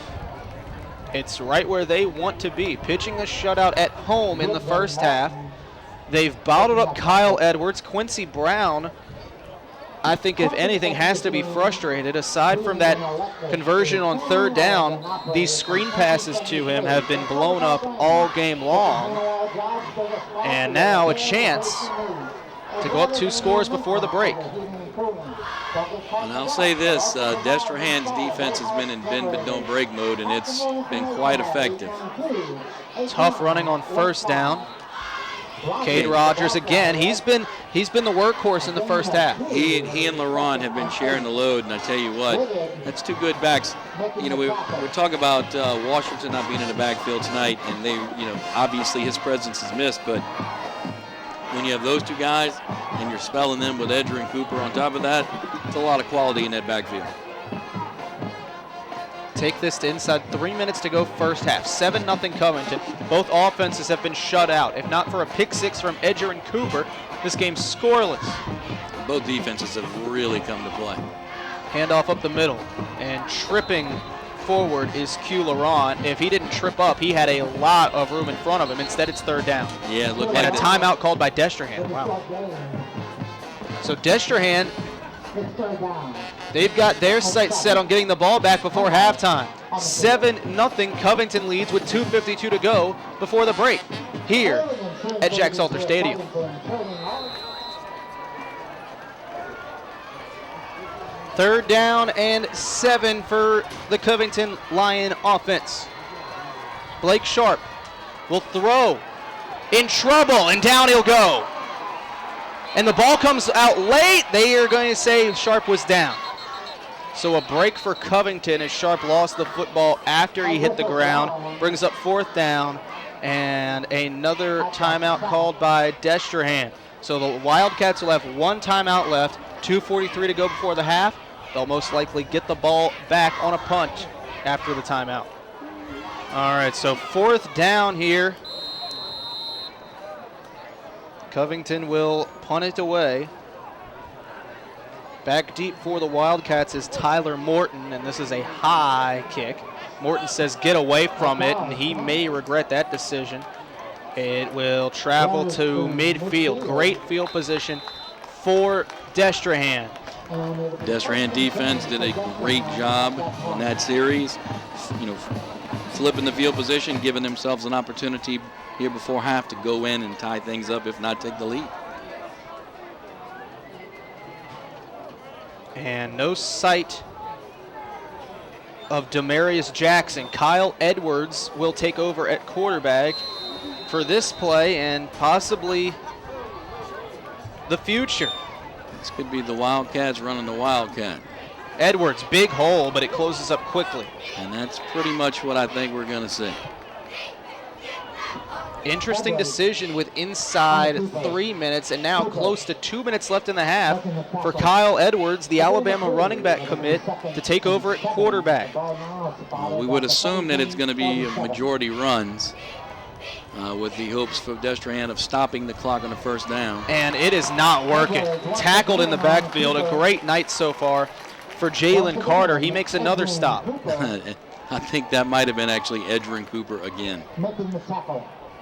it's right where they want to be. Pitching a shutout at home in the first half. They've bottled up Kyle Edwards. Quincy Brown, I think if anything, has to be frustrated. Aside from that conversion on third down, these screen passes to him have been blown up all game long. And now a chance to go up 2 scores before the break. And I'll say this, Destrehan's defense has been in bend but don't break mode, and it's been quite effective. Tough running on first down. Cade Rogers again. He's been the workhorse in the first half. He and LaRon have been sharing the load, and I tell you what, that's 2 good backs. You know, we're talking about Washington not being in the backfield tonight, and they, you know, obviously his presence is missed, but when you have those 2 guys and you're spelling them with Edger and Cooper on top of that, it's a lot of quality in that backfield. Take this to inside 3 minutes to go first half. 7-0 Covington. Both offenses have been shut out. If not for a pick 6 from Edger and Cooper, this game's scoreless. Both defenses have really come to play. Handoff up the middle, and tripping forward is Q LaRon. If he didn't trip up, he had a lot of room in front of him. Instead, it's third down. Yeah, it looked and like a timeout called by Destrehan. Wow. So Destrehan, they've got their sights set on getting the ball back before halftime. 7-0 Covington leads with 2:52 to go before the break here at Jack Salter Stadium. Third down and 7 for the Covington Lion offense. Blake Sharp will throw, in trouble, and down he'll go. And the ball comes out late. They are going to say Sharp was down. So a break for Covington as Sharp lost the football after he hit the ground. Brings up 4th down, and another timeout called by Destrehan. So the Wildcats will have 1 timeout left, 2:43 to go before the half. They'll most likely get the ball back on a punt after the timeout. All right, so 4th down here. Covington will punt it away. Back deep for the Wildcats is Tyler Morton, and this is a high kick. Morton says get away from it, and he may regret that decision. It will travel to midfield. Great field position for Destrehan. Destrehan defense did a great job in that series, you know, flipping the field position, giving themselves an opportunity here before half to go in and tie things up, if not take the lead. And no sight of Demarius Jackson. Kyle Edwards will take over at quarterback for this play and possibly the future. This could be the Wildcats running the Wildcat. Edwards, big hole, but it closes up quickly. And that's pretty much what I think we're going to see. Interesting decision with inside 3 minutes and now close to 2 minutes left in the half for Kyle Edwards, the Alabama running back commit, to take over at quarterback. We would assume that it's going to be majority runs with the hopes for Destrehan of stopping the clock on the first down. And it is not working. Tackled in the backfield. A great night so far for Jalen Carter. He makes another stop. I think that might have been actually Edger and Cooper again.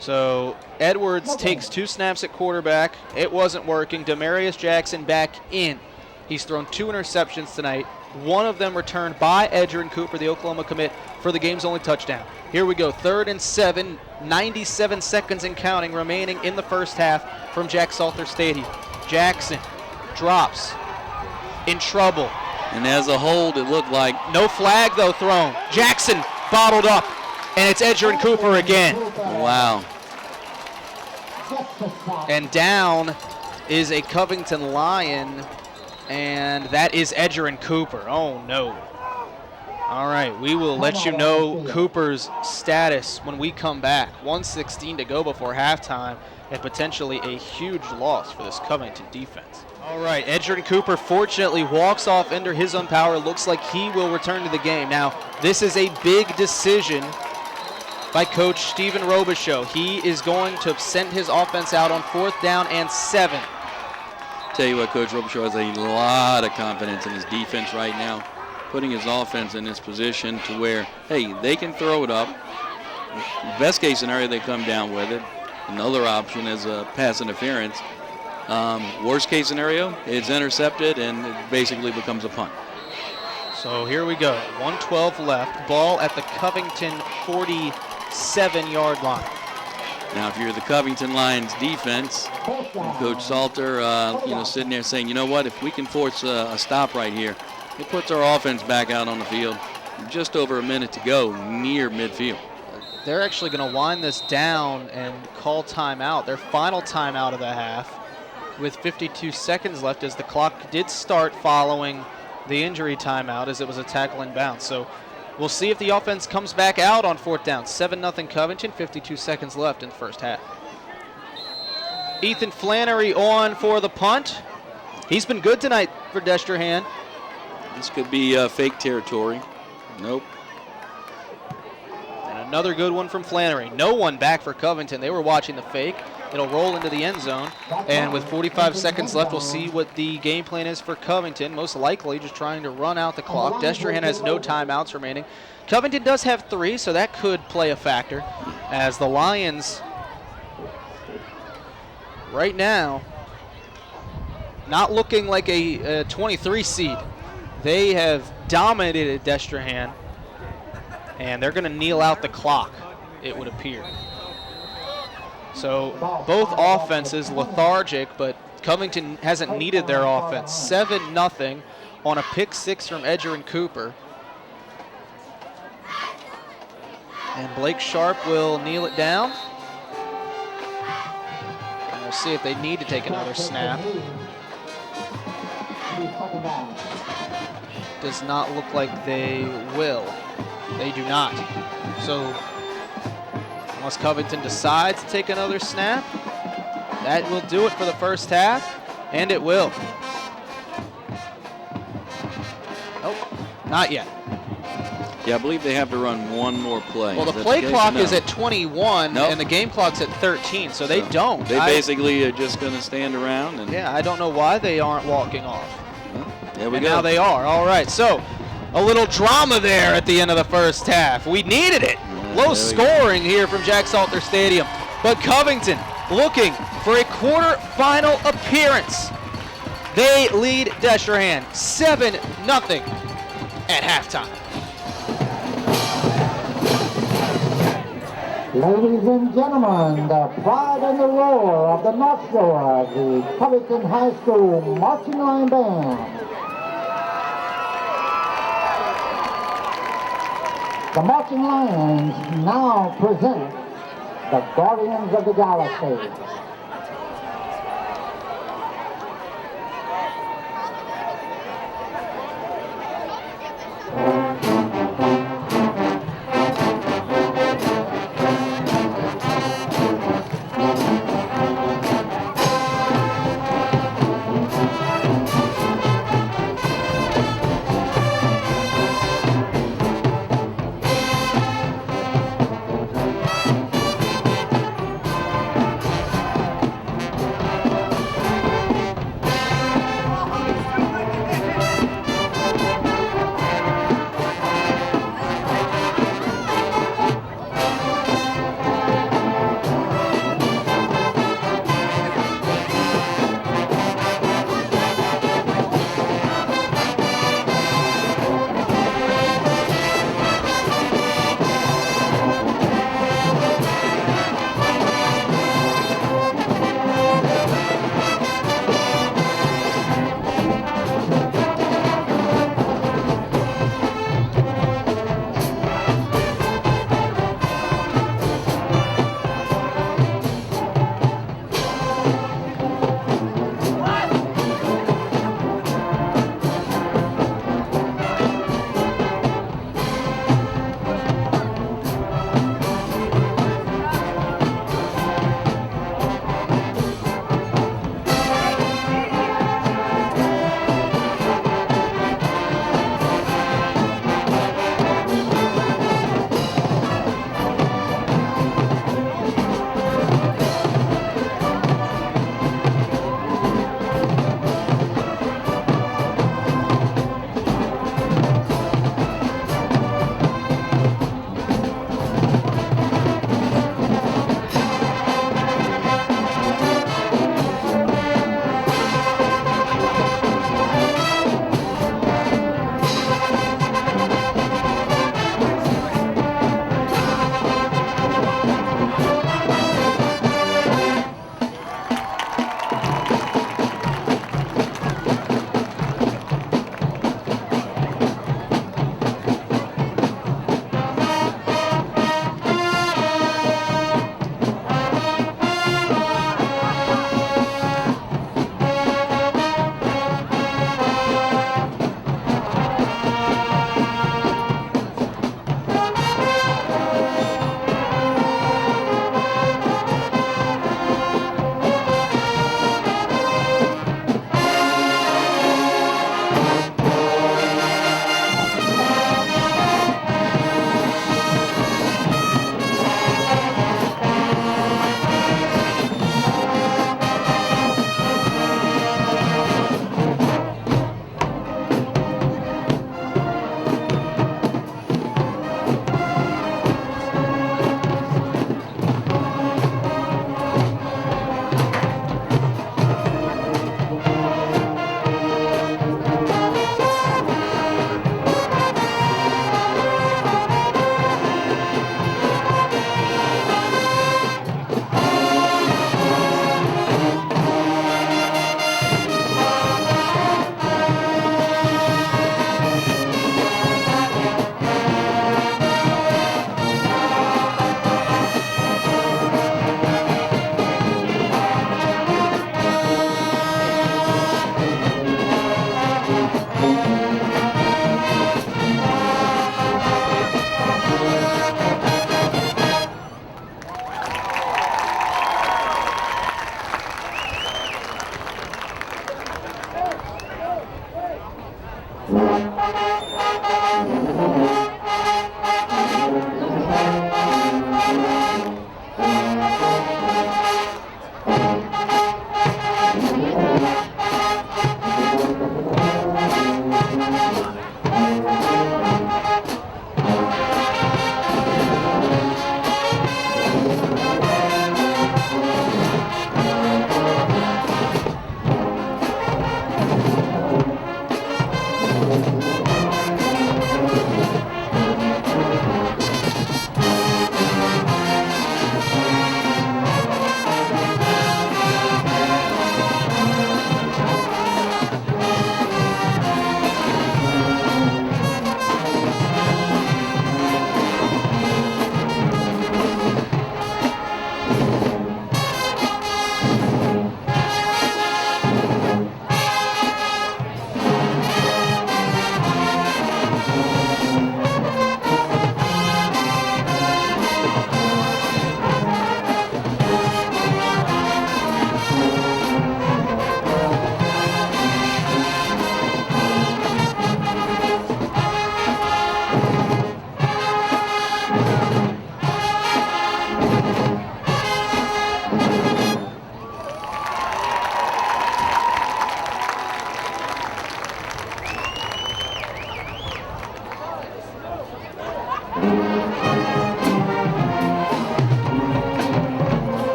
So Edwards takes 2 snaps at quarterback. It wasn't working. Demarius Jackson back in. He's thrown 2 interceptions tonight. One of them returned by Edger and Cooper, the Oklahoma commit, for the game's only touchdown. Here we go, 3rd and 7, 97 seconds and counting remaining in the first half from Jack Salter Stadium. Jackson drops, in trouble. And as a hold, it looked like. No flag, though, thrown. Jackson bottled up, and it's Edger and Cooper again. Wow. And down is a Covington Lion, and that is Edgerrin Cooper. Oh, no. All right, we will let you know Cooper's status when we come back. 1:16 to go before halftime, and potentially a huge loss for this Covington defense. All right, Edgerrin Cooper fortunately walks off under his own power. Looks like he will return to the game. Now, this is a big decision by Coach Stephen Robichaux. He is going to send his offense out on 4th down and 7. Tell you what, Coach Robichaux has a lot of confidence in his defense right now, putting his offense in this position to where, hey, they can throw it up. Best case scenario, they come down with it. Another option is a pass interference. Worst case scenario, it's intercepted and it basically becomes a punt. So here we go. 1:12 left. Ball at the Covington 47-yard line. Now, if you're the Covington Lions defense, Coach Salter, sitting there saying, you know what, if we can force a stop right here, it puts our offense back out on the field. Just over a minute to go, near midfield. They're actually going to wind this down and call timeout, their final timeout of the half, with 52 seconds left, as the clock did start following the injury timeout as it was a tackle in bounds. So we'll see if the offense comes back out on 4th down. 7-0 Covington, 52 seconds left in the first half. Ethan Flannery on for the punt. He's been good tonight for Destrehan. This could be fake territory. Nope. And another good one from Flannery. No one back for Covington. They were watching the fake. It'll roll into the end zone. And with 45 seconds left, we'll see what the game plan is for Covington. Most likely just trying to run out the clock. Destrehan has no timeouts remaining. Covington does have 3, so that could play a factor, as the Lions right now not looking like a 23 seed. They have dominated Destrehan, and they're going to kneel out the clock, it would appear. So both offenses lethargic, but Covington hasn't needed their offense. 7-0 on a pick 6 from Edgerrin Cooper. And Blake Sharp will kneel it down. And we'll see if they need to take another snap. Does not look like they will. They do not. So unless Covington decides to take another snap, that will do it for the first half, and it will. Nope, not yet. Yeah, I believe they have to run one more play. Well, the play clock is at 21, and the game clock's at 13, so they don't. They basically are just going to stand around. And yeah, I don't know why they aren't walking off. Well, there we go. Now they are. All right, so a little drama there at the end of the first half. We needed it. Low scoring here from Jack Salter Stadium. But Covington looking for a quarterfinal appearance. They lead Destrehan 7-0 at halftime. Ladies and gentlemen, the pride and the roar of the North Shore, the Covington High School Marching Line Band. The Marching Lions now present the Guardians of the Galaxy.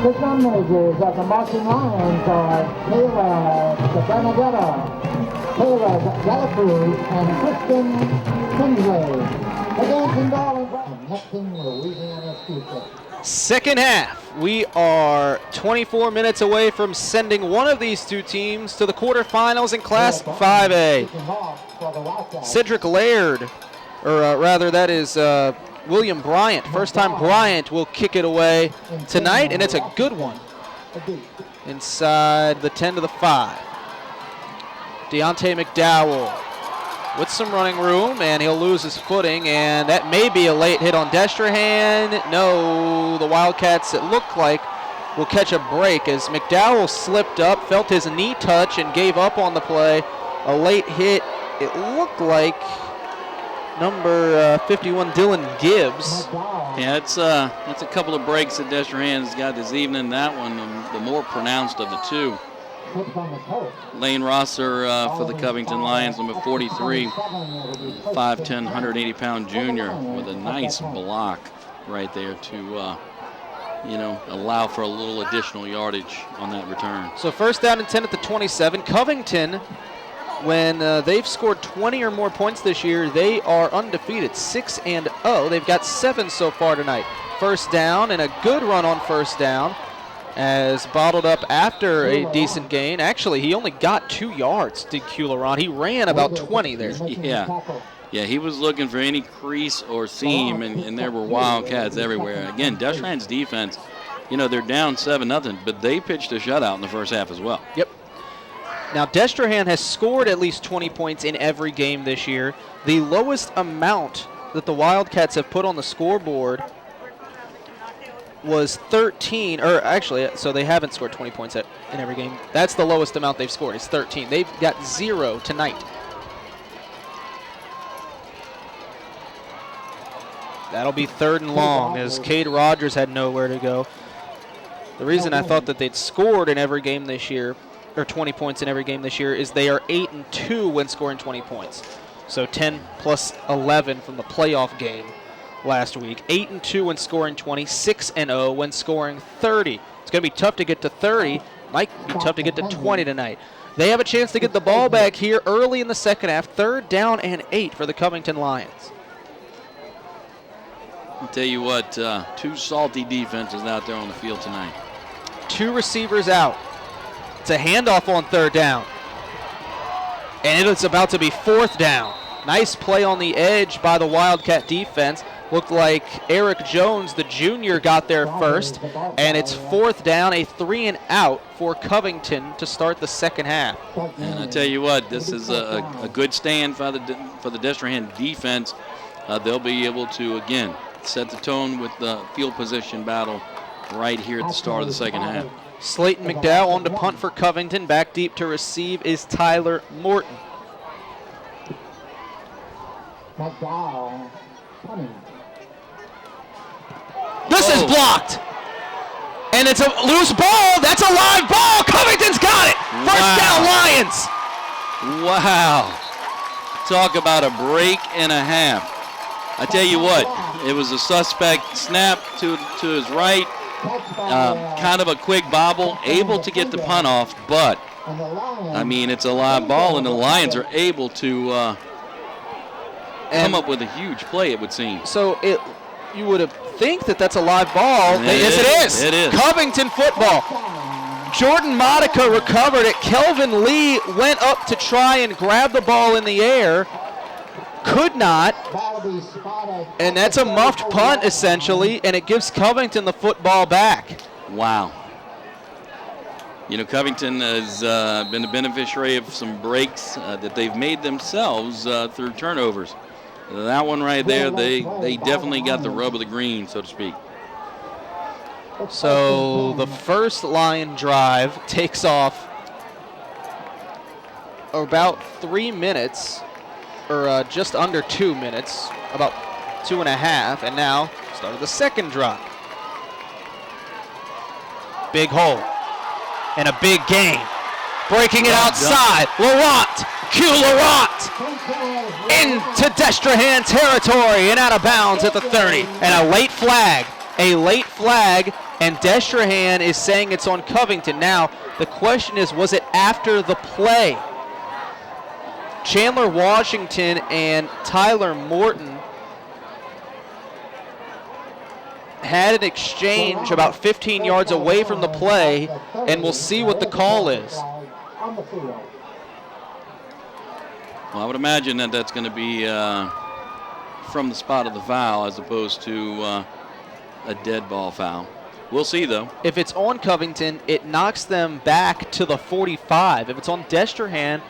The drum majors of the Marching Lions are Taylor Benedetta, Taylor Delacruz, and Kristen Kinsley. The dancing ball and connecting Louisiana Future. Second half. We are 24 minutes away from sending one of these two teams to the quarterfinals in Class 5A. Cedric Laird, or rather that is William Bryant. First time Bryant will kick it away tonight, and it's a good one. Inside the 10 to the 5. Deontay McDowell with some running room, and he'll lose his footing, and that may be a late hit on Destrehan. No, the Wildcats, it looked like, will catch a break as McDowell slipped up, felt his knee touch, and gave up on the play. A late hit, it looked like number 51, Dylan Gibbs. Yeah, it's a couple of breaks that Destrehan's got this evening. That one, the more pronounced of the two. Lane Rosser for the Covington Lions, number 43, 5'10", 180-pound junior with a nice block right there to, allow for a little additional yardage on that return. So first down and 10 at the 27. Covington, when they've scored 20 or more points this year, they are undefeated, 6-0. They've got 7 so far tonight. First down and a good run on first down as bottled up after a decent gain. Actually, he only got 2 yards, did Culeron. He ran about 20 there. Yeah, he was looking for any crease or seam, and there were Wildcats everywhere. Again, Destrehan's defense, they're down 7-0, but they pitched a shutout in the first half as well. Yep. Now, Destrehan has scored at least 20 points in every game this year. The lowest amount that the Wildcats have put on the scoreboard was 13, or actually, so they haven't scored 20 points in every game. That's the lowest amount they've scored. It's 13. They've got 0 tonight. That'll be 3rd and long as Cade Rogers had nowhere to go. The reason I thought that they'd scored in every game this year, or 20 points in every game this year, is they are 8-2 when scoring 20 points. So 10 plus 11 from the playoff game last week. 8-2 when scoring 20, 6-0 when scoring 30. It's going to be tough to get to 30. Might be tough to get to 20 tonight. They have a chance to get the ball back here early in the second half. 3rd down and 8 for the Covington Lions. I'll tell you what, 2 salty defenses out there on the field tonight. 2 receivers out. It's a handoff on 3rd down. And it's about to be 4th down. Nice play on the edge by the Wildcat defense. Looked like Eric Jones, the junior, got there first. And it's 4th down, a 3-and-out for Covington to start the second half. And I tell you what, this is a good stand for the Destrehan defense. They'll be able to, again, set the tone with the field position battle right here at the start of the second half. Slayton McDowell on to punt for Covington. Back deep to receive is Tyler Morton. McDowell punting. This is blocked. And it's a loose ball. That's a live ball. Covington's got it. First down, Lions. Wow. Talk about a break and a half. I tell you what, it was a suspect snap to his right, kind of a quick bobble, able to get the punt off, but, I mean, it's a live ball, and the Lions are able to come up with a huge play, it would seem. So you would think that that's a live ball. Yes, it is. It is. Covington football. Jordan Modica recovered it. Kelvin Lee went up to try and grab the ball in the air. Could not. And that's a muffed punt, essentially, and it gives Covington the football back. Wow. You know, Covington has been a beneficiary of some breaks that they've made themselves through turnovers. That one right there, they definitely got the rub of the green, so to speak. So the first Lion drive takes off about 3 minutes, or just under 2 minutes, about 2.5, and now started the second drive. Big hole and a big game. Breaking it outside, Laurent, Q Laurent, into Destrehan territory and out of bounds at the 30. And a late flag, and Destrehan is saying it's on Covington. Now, the question is, was it after the play? Chandler Washington and Tyler Morton had an exchange about 15 yards away from the play, and we'll see what the call is. Well, I would imagine that that's going to be from the spot of the foul as opposed to a dead ball foul. We'll see, though. If it's on Covington, it knocks them back to the 45. If it's on Destrehan,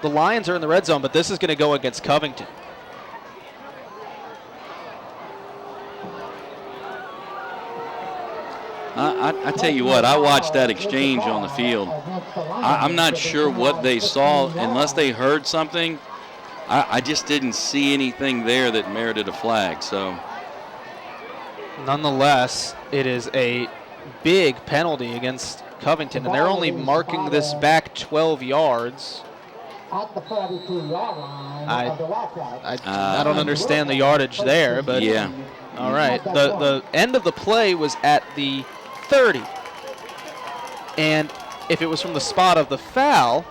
the Lions are in the red zone, but this is going to go against Covington. I tell you what, I watched that exchange on the field. I'm not sure what they saw, unless they heard something. I just didn't see anything there that merited a flag. So, nonetheless, it is a big penalty against Covington, and they're only marking this back 12 yards. At the 42-yard line of the Wildcats. I don't understand the yardage there, but yeah. All right. The end of the play was at the 30. And if it was from the spot of the foul,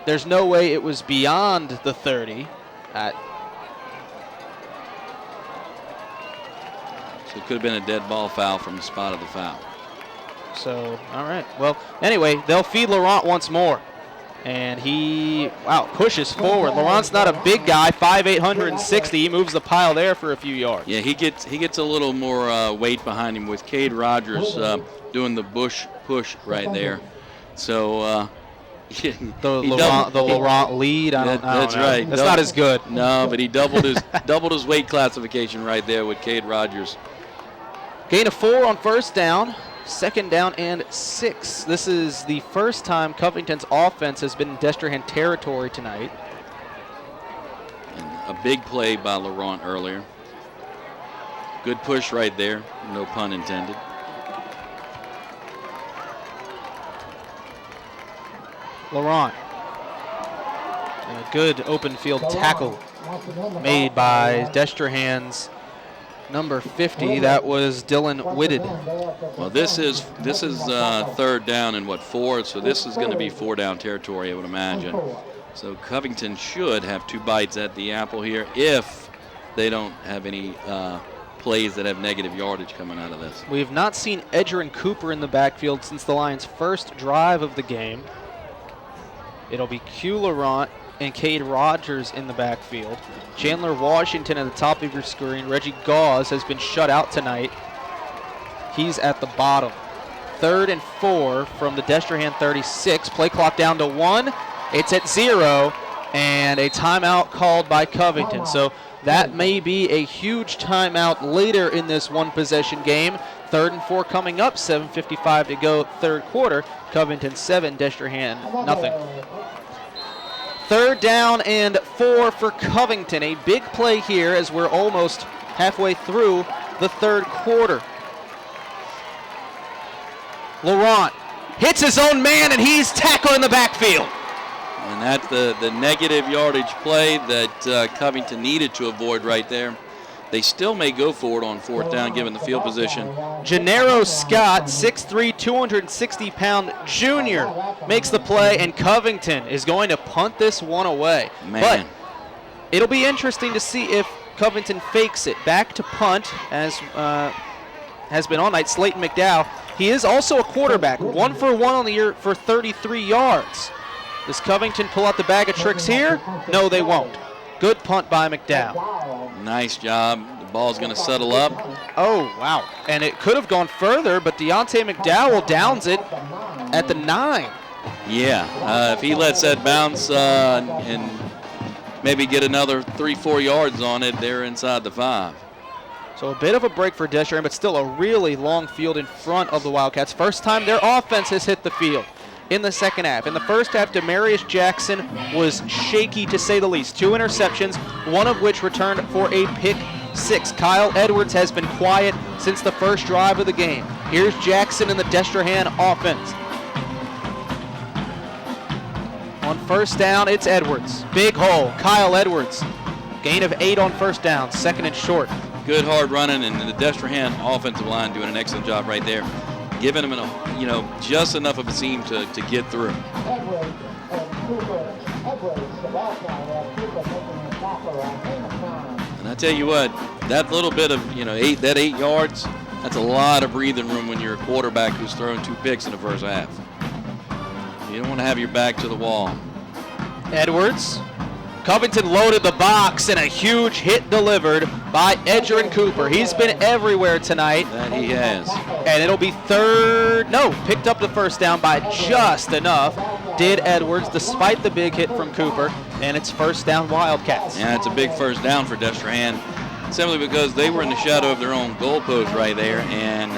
there's no way it was beyond the 30. So it could have been a dead ball foul from the spot of the foul. So, all right. Well, anyway, they'll feed Laurent once more. And he, pushes forward. Laurent's not a big guy, 5'8", 160. He moves the pile there for a few yards. Yeah, he gets a little more weight behind him with Cade Rogers doing the bush push right there. So the Laurent lead. I don't know. Right. That's not as good. No, but he doubled his weight classification right there with Cade Rogers. Gain of 4 on first down. Second down and 6. This is the first time Covington's offense has been in Destrehan territory tonight. And a big play by Laurent earlier. Good push right there, no pun intended. Laurent. And a good open field tackle made by Destrehan's number 50. That was Dylan Whitted. Well, this is third down and 4, so this is going to be 4-down territory, I would imagine. So Covington should have 2 bites at the apple here if they don't have any plays that have negative yardage coming out of this. We have not seen Edgerrin Cooper in the backfield since the Lions' first drive of the game. It'll be Q Laurent and Cade Rogers in the backfield. Chandler Washington at the top of your screen. Reggie Gauze has been shut out tonight. He's at the bottom. 3rd and 4 from the Destrehan 36. Play clock down to 1. It's at 0, and a timeout called by Covington. So that may be a huge timeout later in this one-possession game. 3rd and 4 coming up, 7:55 to go, third quarter. Covington 7, Destrehan nothing. 3rd down and 4 for Covington. A big play here as we're almost halfway through the third quarter. Laurent hits his own man, and he's tackled in the backfield. And that's the negative yardage play that Covington needed to avoid right there. They still may go for it on 4th down given the field position. Gennaro Scott, 6'3", 260-pound junior, makes the play, and Covington is going to punt this one away. Man. But it'll be interesting to see if Covington fakes it. Back to punt, as has been all night, Slayton McDowell. He is also a quarterback, 1 for 1 on the year for 33 yards. Does Covington pull out the bag of tricks here? No, they won't. Good punt by McDowell. Nice job. The ball's going to settle up. Oh, wow. And it could have gone further, but Deontay McDowell downs it at the 9. Yeah, if he lets that bounce and maybe get another 3-4 yards on it, they're inside the 5. So a bit of a break for Destrehan, but still a really long field in front of the Wildcats. First time their offense has hit the field in the second half. In the first half, Demarius Jackson was shaky to say the least. 2 interceptions, one of which returned for a pick 6. Kyle Edwards has been quiet since the first drive of the game. Here's Jackson in the Destrehan offense. On 1st down, it's Edwards. Big hole, Kyle Edwards. Gain of 8 on 1st down, 2nd and short. Good hard running, and the Destrehan offensive line doing an excellent job right there, giving them just enough of a seam to get through. And I tell you what, that little bit of 8 yards, that's a lot of breathing room when you're a quarterback who's thrown 2 picks in the first half. You don't want to have your back to the wall. Edwards. Covington loaded the box, and a huge hit delivered by Edgerrin Cooper. He's been everywhere tonight. That he has. And it'll be picked up the 1st down by just enough. Did Edwards, despite the big hit from Cooper, and it's 1st down Wildcats. Yeah, it's a big 1st down for Destrehan, simply because they were in the shadow of their own goalpost right there, and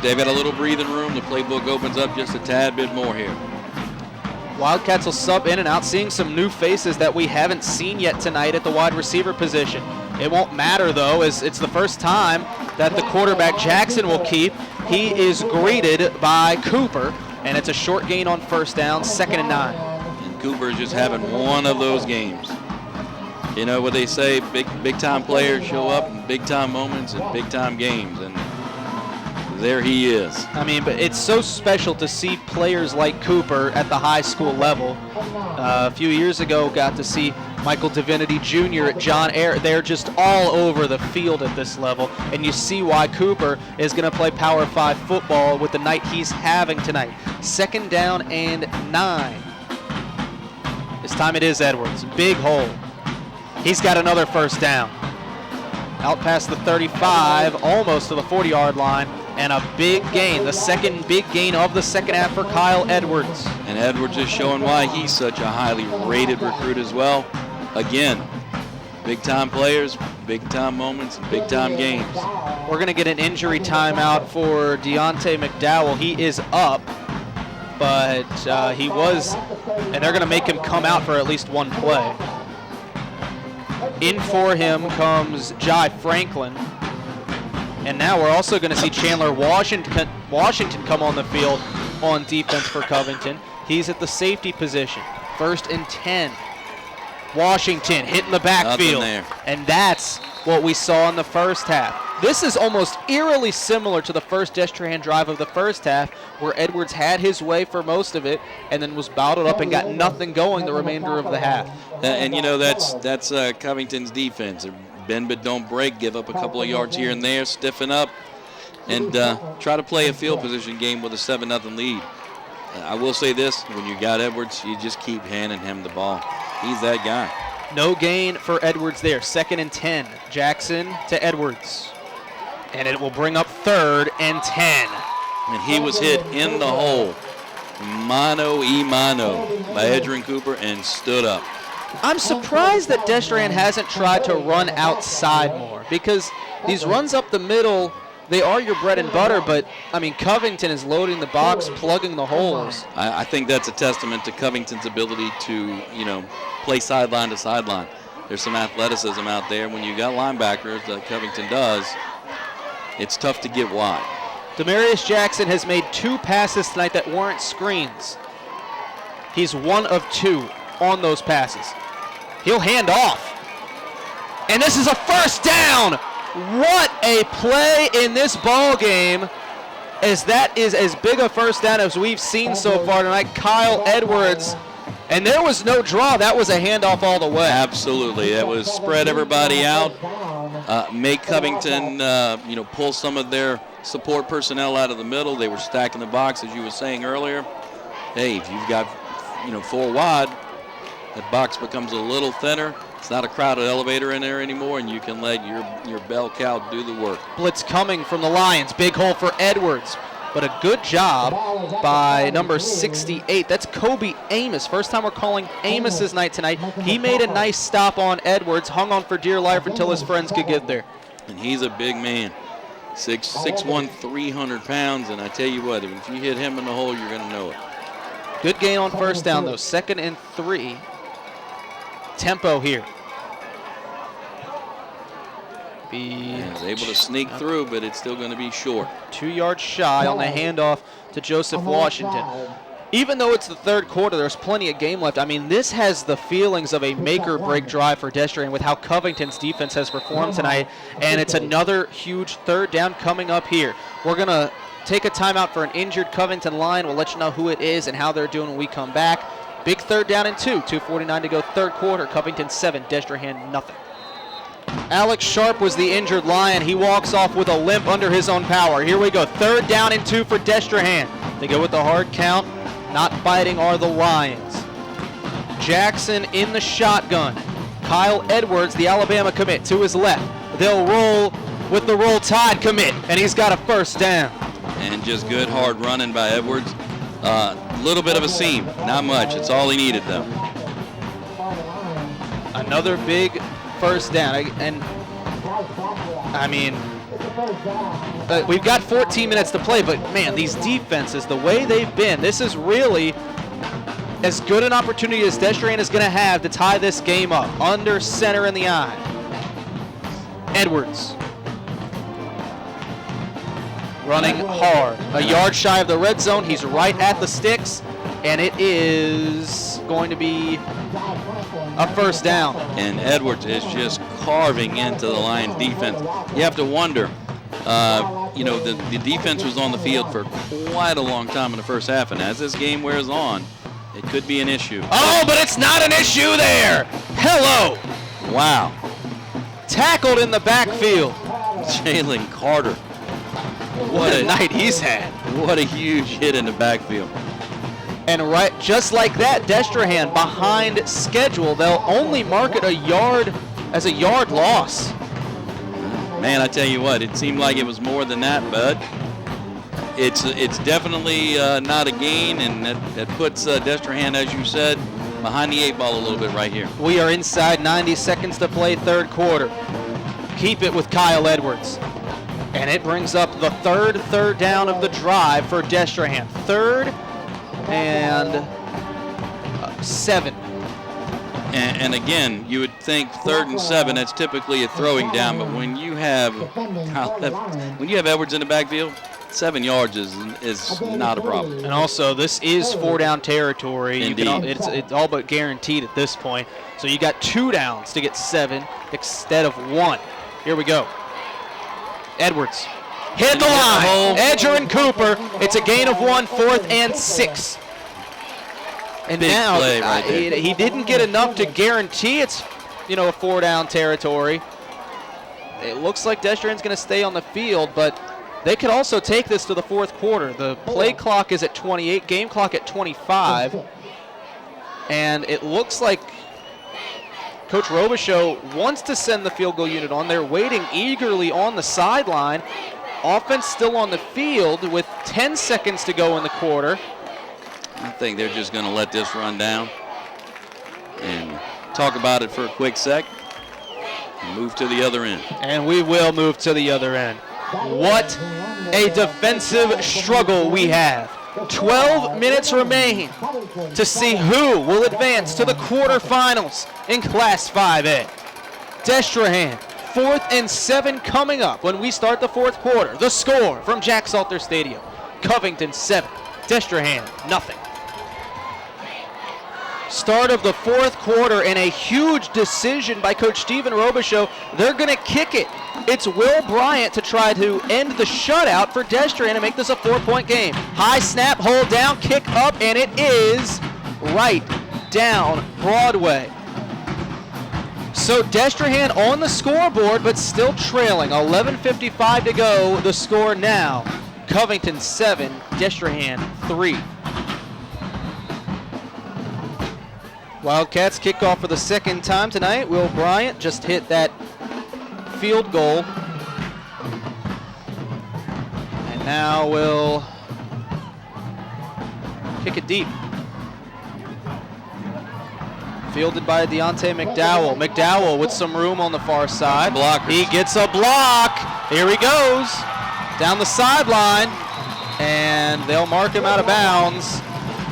they've got a little breathing room. The playbook opens up just a tad bit more here. Wildcats will sub in and out, seeing some new faces that we haven't seen yet tonight at the wide receiver position. It won't matter, though, as it's the first time that the quarterback Jackson will keep. He is greeted by Cooper, and it's a short gain on 1st down, 2nd and 9. And Cooper is just having one of those games. You know what they say, big time players show up in big time moments and big time games, and there he is. I mean, but it's so special to see players like Cooper at the high school level. A few years ago, got to see Michael Divinity Jr. at John Eyre. They're just all over the field at this level, and you see why Cooper is going to play Power 5 football with the night he's having tonight. 2nd down and 9. This time it is Edwards. Big hole. He's got another 1st down. Out past the 35, almost to the 40-yard line. And a big gain, the second big gain of the second half for Kyle Edwards. And Edwards is showing why he's such a highly rated recruit as well. Again, big-time players, big-time moments, and big-time games. We're going to get an injury timeout for Deontay McDowell. He is up, but he was, and they're going to make him come out for at least one play. In for him comes Jai Franklin. And now we're also going to see Chandler Washington come on the field on defense for Covington. He's at the safety position. 1st and 10. Washington hitting the backfield. And that's what we saw in the first half. This is almost eerily similar to the first Destrehan drive of the first half, where Edwards had his way for most of it and then was bottled up and got nothing going the remainder of the half. And that's Covington's defense. Bend but don't break, give up a couple of yards here and there, stiffen up, and try to play a field position game with a 7-0 lead. I will say this, when you got Edwards, you just keep handing him the ball. He's that guy. No gain for Edwards there. 2nd and 10. Jackson to Edwards. And it will bring up 3rd and 10. And he was hit in the hole, mano-a-mano by Edgerrin Cooper, and stood up. I'm surprised that Destrehan hasn't tried to run outside more, because these runs up the middle they are your bread and butter, but, I mean, Covington is loading the box, plugging the holes. I think that's a testament to Covington's ability to, play sideline to sideline. There's some athleticism out there. When you got linebackers that Covington does, it's tough to get wide. Demarius Jackson has made 2 passes tonight that weren't screens. He's 1 of 2 on those passes. He'll hand off. And this is a first down. What a play in this ball game, as that is as big a first down as we've seen so far tonight. Kyle Edwards, and there was no draw. That was a handoff all the way. Absolutely. It was spread everybody out, make Covington, pull some of their support personnel out of the middle. They were stacking the box, as you were saying earlier. Hey, if you've got, 4 wide, that box becomes a little thinner. It's not a crowded elevator in there anymore, and you can let your bell cow do the work. Blitz coming from the Lions. Big hole for Edwards. But a good job by number 68. That's Kobe Amos. First time we're calling Amos's night tonight. He made a nice stop on Edwards, hung on for dear life until his friends could get there. And he's a big man. 6'1", 300 pounds, and I tell you what, if you hit him in the hole, you're going to know it. Good gain on first down, though. 2nd and 3. Tempo here. He's able to sneak through, but it's still going to be short. 2 yards shy on the handoff to Joseph Washington. Even though it's the 3rd quarter, there's plenty of game left. I mean, this has the feelings of a make-or-break drive for Destrehan with how Covington's defense has performed tonight, and it's another huge 3rd down coming up here. We're going to take a timeout for an injured Covington line. We'll let you know who it is and how they're doing when we come back. Big 3rd down and 2. 2:49 to go, 3rd quarter. Covington 7, Destrehan nothing. Alex Sharp was the injured Lion. He walks off with a limp under his own power. Here we go. 3rd down and 2 for Destrehan. They go with the hard count. Not biting are the Lions. Jackson in the shotgun. Kyle Edwards, the Alabama commit, to his left. They'll roll with the Roll Tide commit, and he's got a first down. And just good hard running by Edwards. Little bit of a seam, not much. It's all he needed, though. Another big first down. And I mean, we've got 14 minutes to play, but man, these defenses, the way they've been, this is really as good an opportunity as Destrehan is going to have to tie this game up. Under center in the eye. Edwards. Running hard. A yard shy of the red zone. He's right at the sticks, and it is going to be a first down. And Edwards is just carving into the Lions defense. You have to wonder, the defense was on the field for quite a long time in the first half, and as this game wears on, it could be an issue. Oh, but it's not an issue there. Hello. Wow. Tackled in the backfield. Jalen Carter. What a night he's had. What a huge hit in the backfield. And right, just like that, Destrehan behind schedule. They'll only mark it a yard as a yard loss. Man, I tell you what, it seemed like it was more than that, but it's definitely not a gain, and that puts Destrehan, as you said, behind the 8 ball a little bit right here. We are inside 90 seconds to play, 3rd quarter. Keep it with Kyle Edwards. And it brings up the 3rd down of the drive for Destrehan. 3rd and 7. And again, you would think 3rd and 7, that's typically a throwing down, but when you have Edwards in the backfield, 7 yards is not a problem. And also, this is 4-down territory. Indeed. It's all but guaranteed at this point. So you got 2 downs to get 7 instead of 1. Here we go. Edwards hit the line. Edger and Cooper. It's a gain of 1, 4th and 6. And big now play right there. he didn't get enough to guarantee it's a 4-down territory. It looks like Destrehan's going to stay on the field, but they could also take this to the 4th quarter. The play clock is at 28, game clock at 25, and it looks like Coach Robichaux wants to send the field goal unit on. They're waiting eagerly on the sideline. Offense still on the field with 10 seconds to go in the quarter. I think they're just going to let this run down and talk about it for a quick sec and move to the other end. And we will move to the other end. What a defensive struggle we have. 12 minutes remain to see who will advance to the quarterfinals in Class 5A. Destrehan, 4th and 7 coming up when we start the 4th quarter. The score from Jack Salter Stadium: Covington 7, Destrehan nothing. Start of the 4th quarter and a huge decision by Coach Stephen Robichaux. They're going to kick it. It's Will Bryant to try to end the shutout for Destrehan and make this a 4-point game. High snap, hold down, kick up, and it is right down Broadway. So Destrehan on the scoreboard, but still trailing. 11:55 to go. The score now: Covington 7, Destrehan 3. Wildcats kick off for the second time tonight. Will Bryant just hit that field goal. And now will kick it deep. Fielded by Deontay McDowell. McDowell with some room on the far side. Blockers. He gets a block. Here he goes. Down the sideline. And they'll mark him out of bounds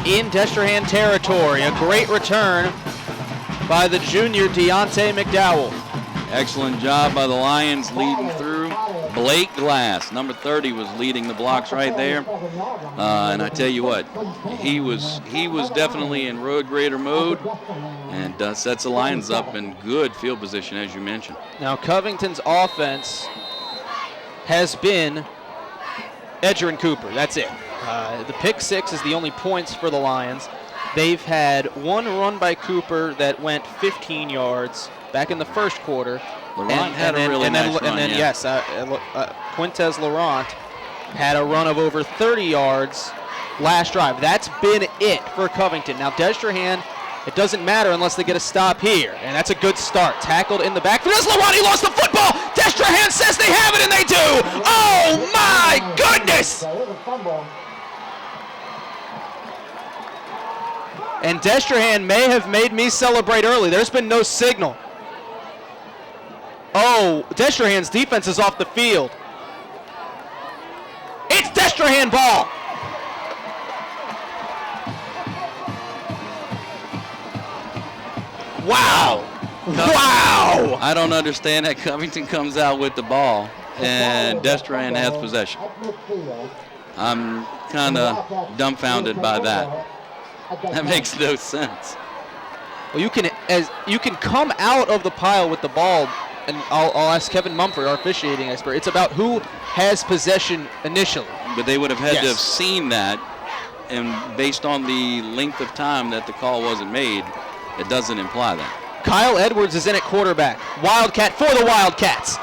in Destrehan territory. A great return by the junior Deontay McDowell. Excellent job by the Lions leading through. Blake Glass, number 30, was leading the blocks right there. And I tell you what, he was definitely in road grader mode and sets the Lions up in good field position, as you mentioned. Now Covington's offense has been Edger and Cooper. That's it. The pick six is the only points for the Lions. They've had one run by Cooper that went 15 yards back in the first quarter. Laurent had a really nice run. And then, yeah. yes, Quintez Laurent had a run of over 30 yards last drive. That's been it for Covington. Now, Destrehan, it doesn't matter unless they get a stop here, and that's a good start. Tackled in the backfield. There's Laurent, he lost the football. Destrehan says they have it, and they do. Oh, my goodness. And Destrehan may have made me celebrate early. There's been no signal. Oh, Destrehan's defense is off the field. It's Destrehan ball. Wow. Wow. I don't understand that Covington comes out with the ball and Destrehan has possession. I'm kind of dumbfounded by that. That makes no sense. Well, you can come out of the pile with the ball, and I'll ask Kevin Mumford, our officiating expert. It's about who has possession initially. But they would have had to have seen that, and based on the length of time that the call wasn't made, it doesn't imply that. Kyle Edwards is in at quarterback. Wildcat for the Wildcats.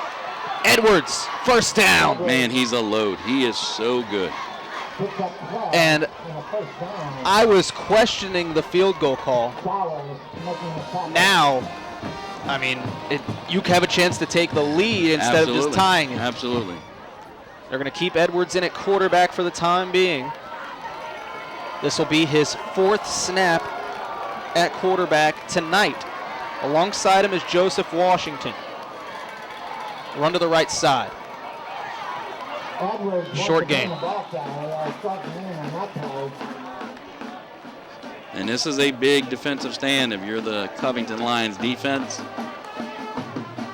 Edwards, first down. Man, he's a load. He is so good. And I was questioning the field goal call. Now, I mean, you have a chance to take the lead instead of just tying it. Absolutely. They're going to keep Edwards in at quarterback for the time being. This will be his 4th snap at quarterback tonight. Alongside him is Joseph Washington. Run to the right side. Short game. And this is a big defensive stand if you're the Covington Lions defense.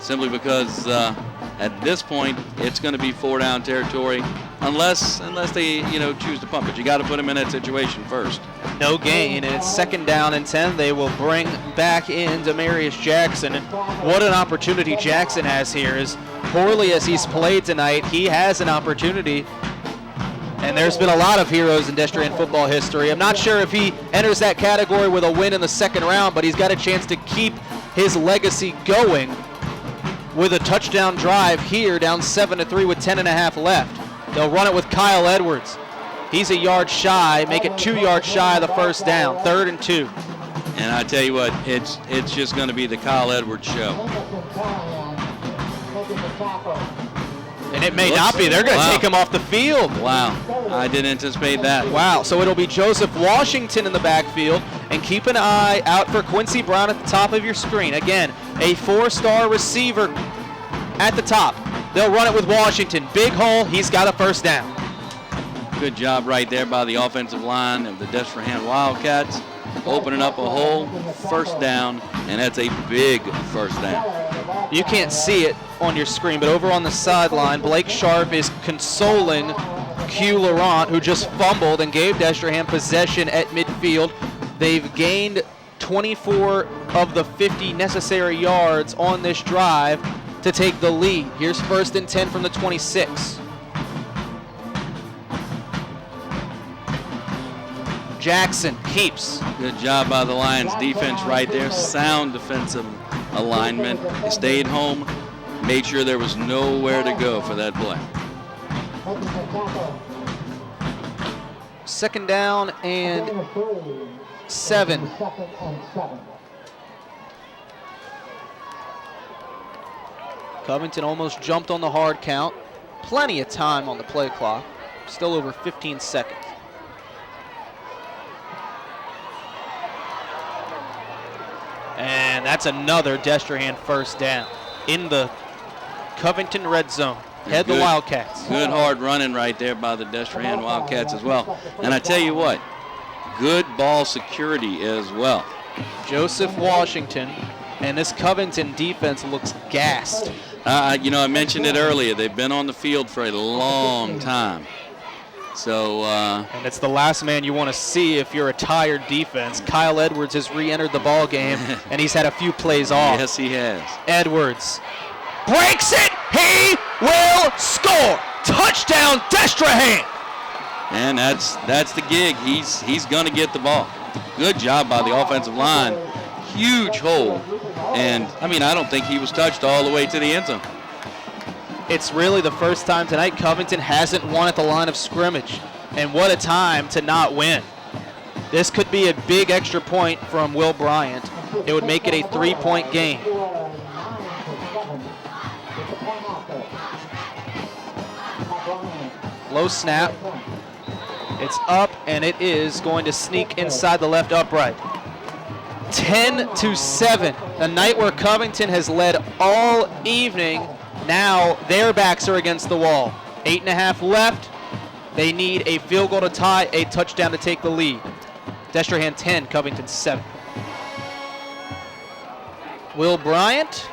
Simply because at this point it's going to be 4-down territory unless they choose to pump it. You got to put them in that situation first. No gain, and it's 2nd down and 10. They will bring back in Demarius Jackson. And what an opportunity Jackson has here. As poorly as he's played tonight, he has an opportunity. And there's been a lot of heroes in Destrehan football history. I'm not sure if he enters that category with a win in the 2nd round, but he's got a chance to keep his legacy going with a touchdown drive here, down 7-3 with 10.5 left. They'll run it with Kyle Edwards. He's a yard shy, make it 2 yards shy of the first down, 3rd and 2. And I tell you what, it's just going to be the Kyle Edwards show. And it may not be. They're going to take him off the field. Wow. I didn't anticipate that. Wow. So it'll be Joseph Washington in the backfield. And keep an eye out for Quincy Brown at the top of your screen. Again, a 4-star receiver at the top. They'll run it with Washington. Big hole. He's got a first down. Good job right there by the offensive line of the Destrehan Wildcats, opening up a hole, first down, and that's a big first down. You can't see it on your screen, but over on the sideline, Blake Sharp is consoling Q Laurent, who just fumbled and gave Destrehan possession at midfield. They've gained 24 of the 50 necessary yards on this drive to take the lead. Here's 1st and 10 from the 26. Jackson keeps. Good job by the Lions defense right there. Sound defensive alignment. They stayed home, made sure there was nowhere to go for that play. 2nd down and 7. Covington almost jumped on the hard count. Plenty of time on the play clock. Still over 15 seconds. And that's another Destrehan first down in the Covington red zone. Head the Wildcats. Good hard running right there by the Destrehan Wildcats as well. And I tell you what, good ball security as well. Joseph Washington and this Covington defense looks gassed. I mentioned it earlier. They've been on the field for a long time. So, and it's the last man you want to see if you're a tired defense. Kyle Edwards has re-entered the ball game, and he's had a few plays off. Yes, he has. Edwards breaks it. He will score. Touchdown, Destrehan. And that's the gig. He's going to get the ball. Good job by the offensive line. Huge hole. And, I don't think he was touched all the way to the end zone. It's really the first time tonight Covington hasn't won at the line of scrimmage. And what a time to not win. This could be a big extra point from Will Bryant. It would make it a 3-point game. Low snap. It's up, and it is going to sneak inside the left upright. 10-7. A night where Covington has led all evening. Now their backs are against the wall. 8.5 left. They need a field goal to tie, a touchdown to take the lead. Destrehan 10, Covington 7. Will Bryant,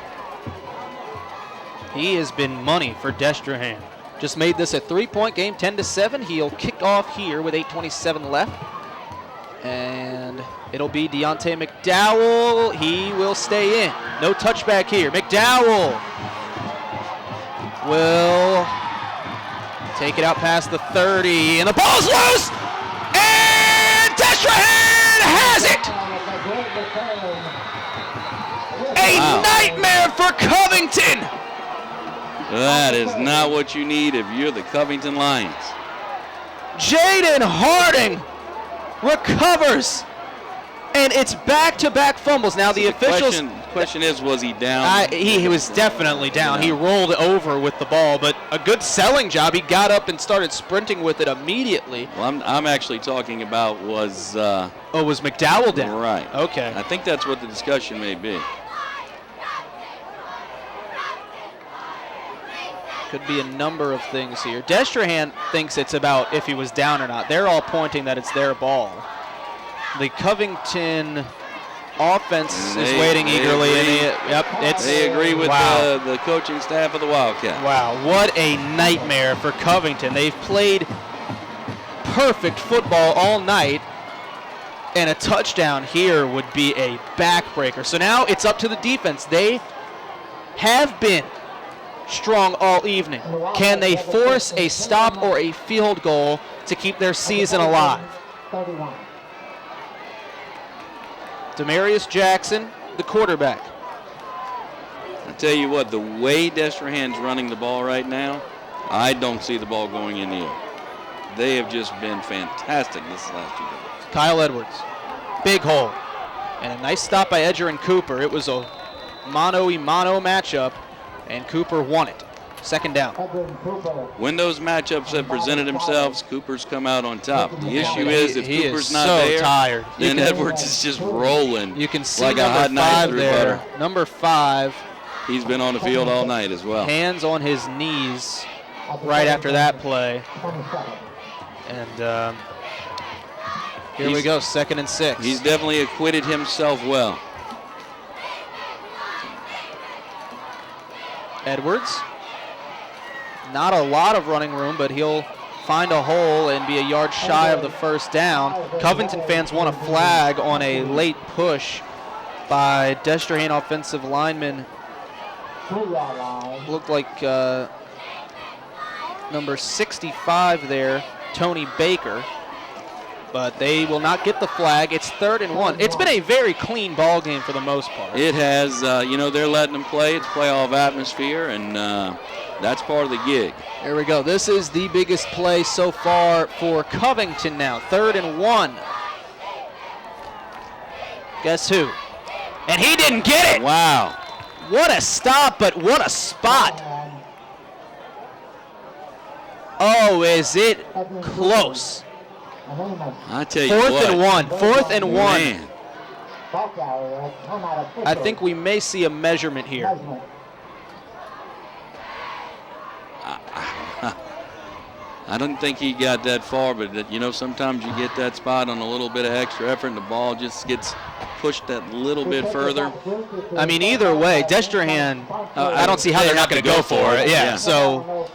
he has been money for Destrehan. Just made this a 3-point game, 10-7. He'll kick off here with 8:27 left. And it'll be Deontay McDowell. He will stay in. No touchback here. McDowell will take it out past the 30, and the ball's loose, and Destrehan has it! A nightmare for Covington! That is not what you need if you're the Covington Lions. Jaden Harding recovers, and it's back-to-back fumbles. Now the officials... Question is, was he down? He was definitely down. He rolled over with the ball, but a good selling job. He got up and started sprinting with it immediately. Well, I'm actually talking about was... was McDowell down? Right. Okay. I think that's what the discussion may be. Could be a number of things here. Destrehan thinks it's about if he was down or not. They're all pointing that it's their ball. The Covington offense is waiting eagerly. They agree with the coaching staff of the Wildcats. Wow, what a nightmare for Covington. They've played perfect football all night, and a touchdown here would be a backbreaker. So now it's up to the defense. They have been strong all evening. Can they force a stop or a field goal to keep their season alive? Demarius Jackson, the quarterback. I tell you what, the way Destrehan's running the ball right now, I don't see the ball going in the air. They have just been fantastic this last 2 days. Kyle Edwards, big hole. And a nice stop by Edger and Cooper. It was a mano-a-mano matchup, and Cooper won it. 2nd down. When those matchups have presented themselves, Cooper's come out on top. The issue is if Cooper's not there, tired. then Edwards is just rolling. You can see like a hot number 5 knife through there. butter. Number 5 He's been on the field all night as well. Hands on his knees right after that play. And here we go, 2nd and 6. He's definitely acquitted himself well. Edwards. Not a lot of running room, but he'll find a hole and be a yard shy of the first down. Covington fans want a flag on a late push by Destrehan offensive lineman. Looked like number 65 there, Tony Baker. But they will not get the flag. It's 3rd and 1. It's been a very clean ball game for the most part. It has, they're letting them play. It's playoff atmosphere, and that's part of the gig. Here we go. This is the biggest play so far for Covington now. 3rd and 1. Guess who? And he didn't get it. Wow. What a stop, but what a spot. Oh, is it close? I tell you 4th what. and 1. 4th and 1. Man. I think we may see a measurement here. I don't think he got that far, but sometimes you get that spot on a little bit of extra effort and the ball just gets pushed that little bit further. I mean, either way, Destrehan, I don't see how they're not going to go for it. Yeah, so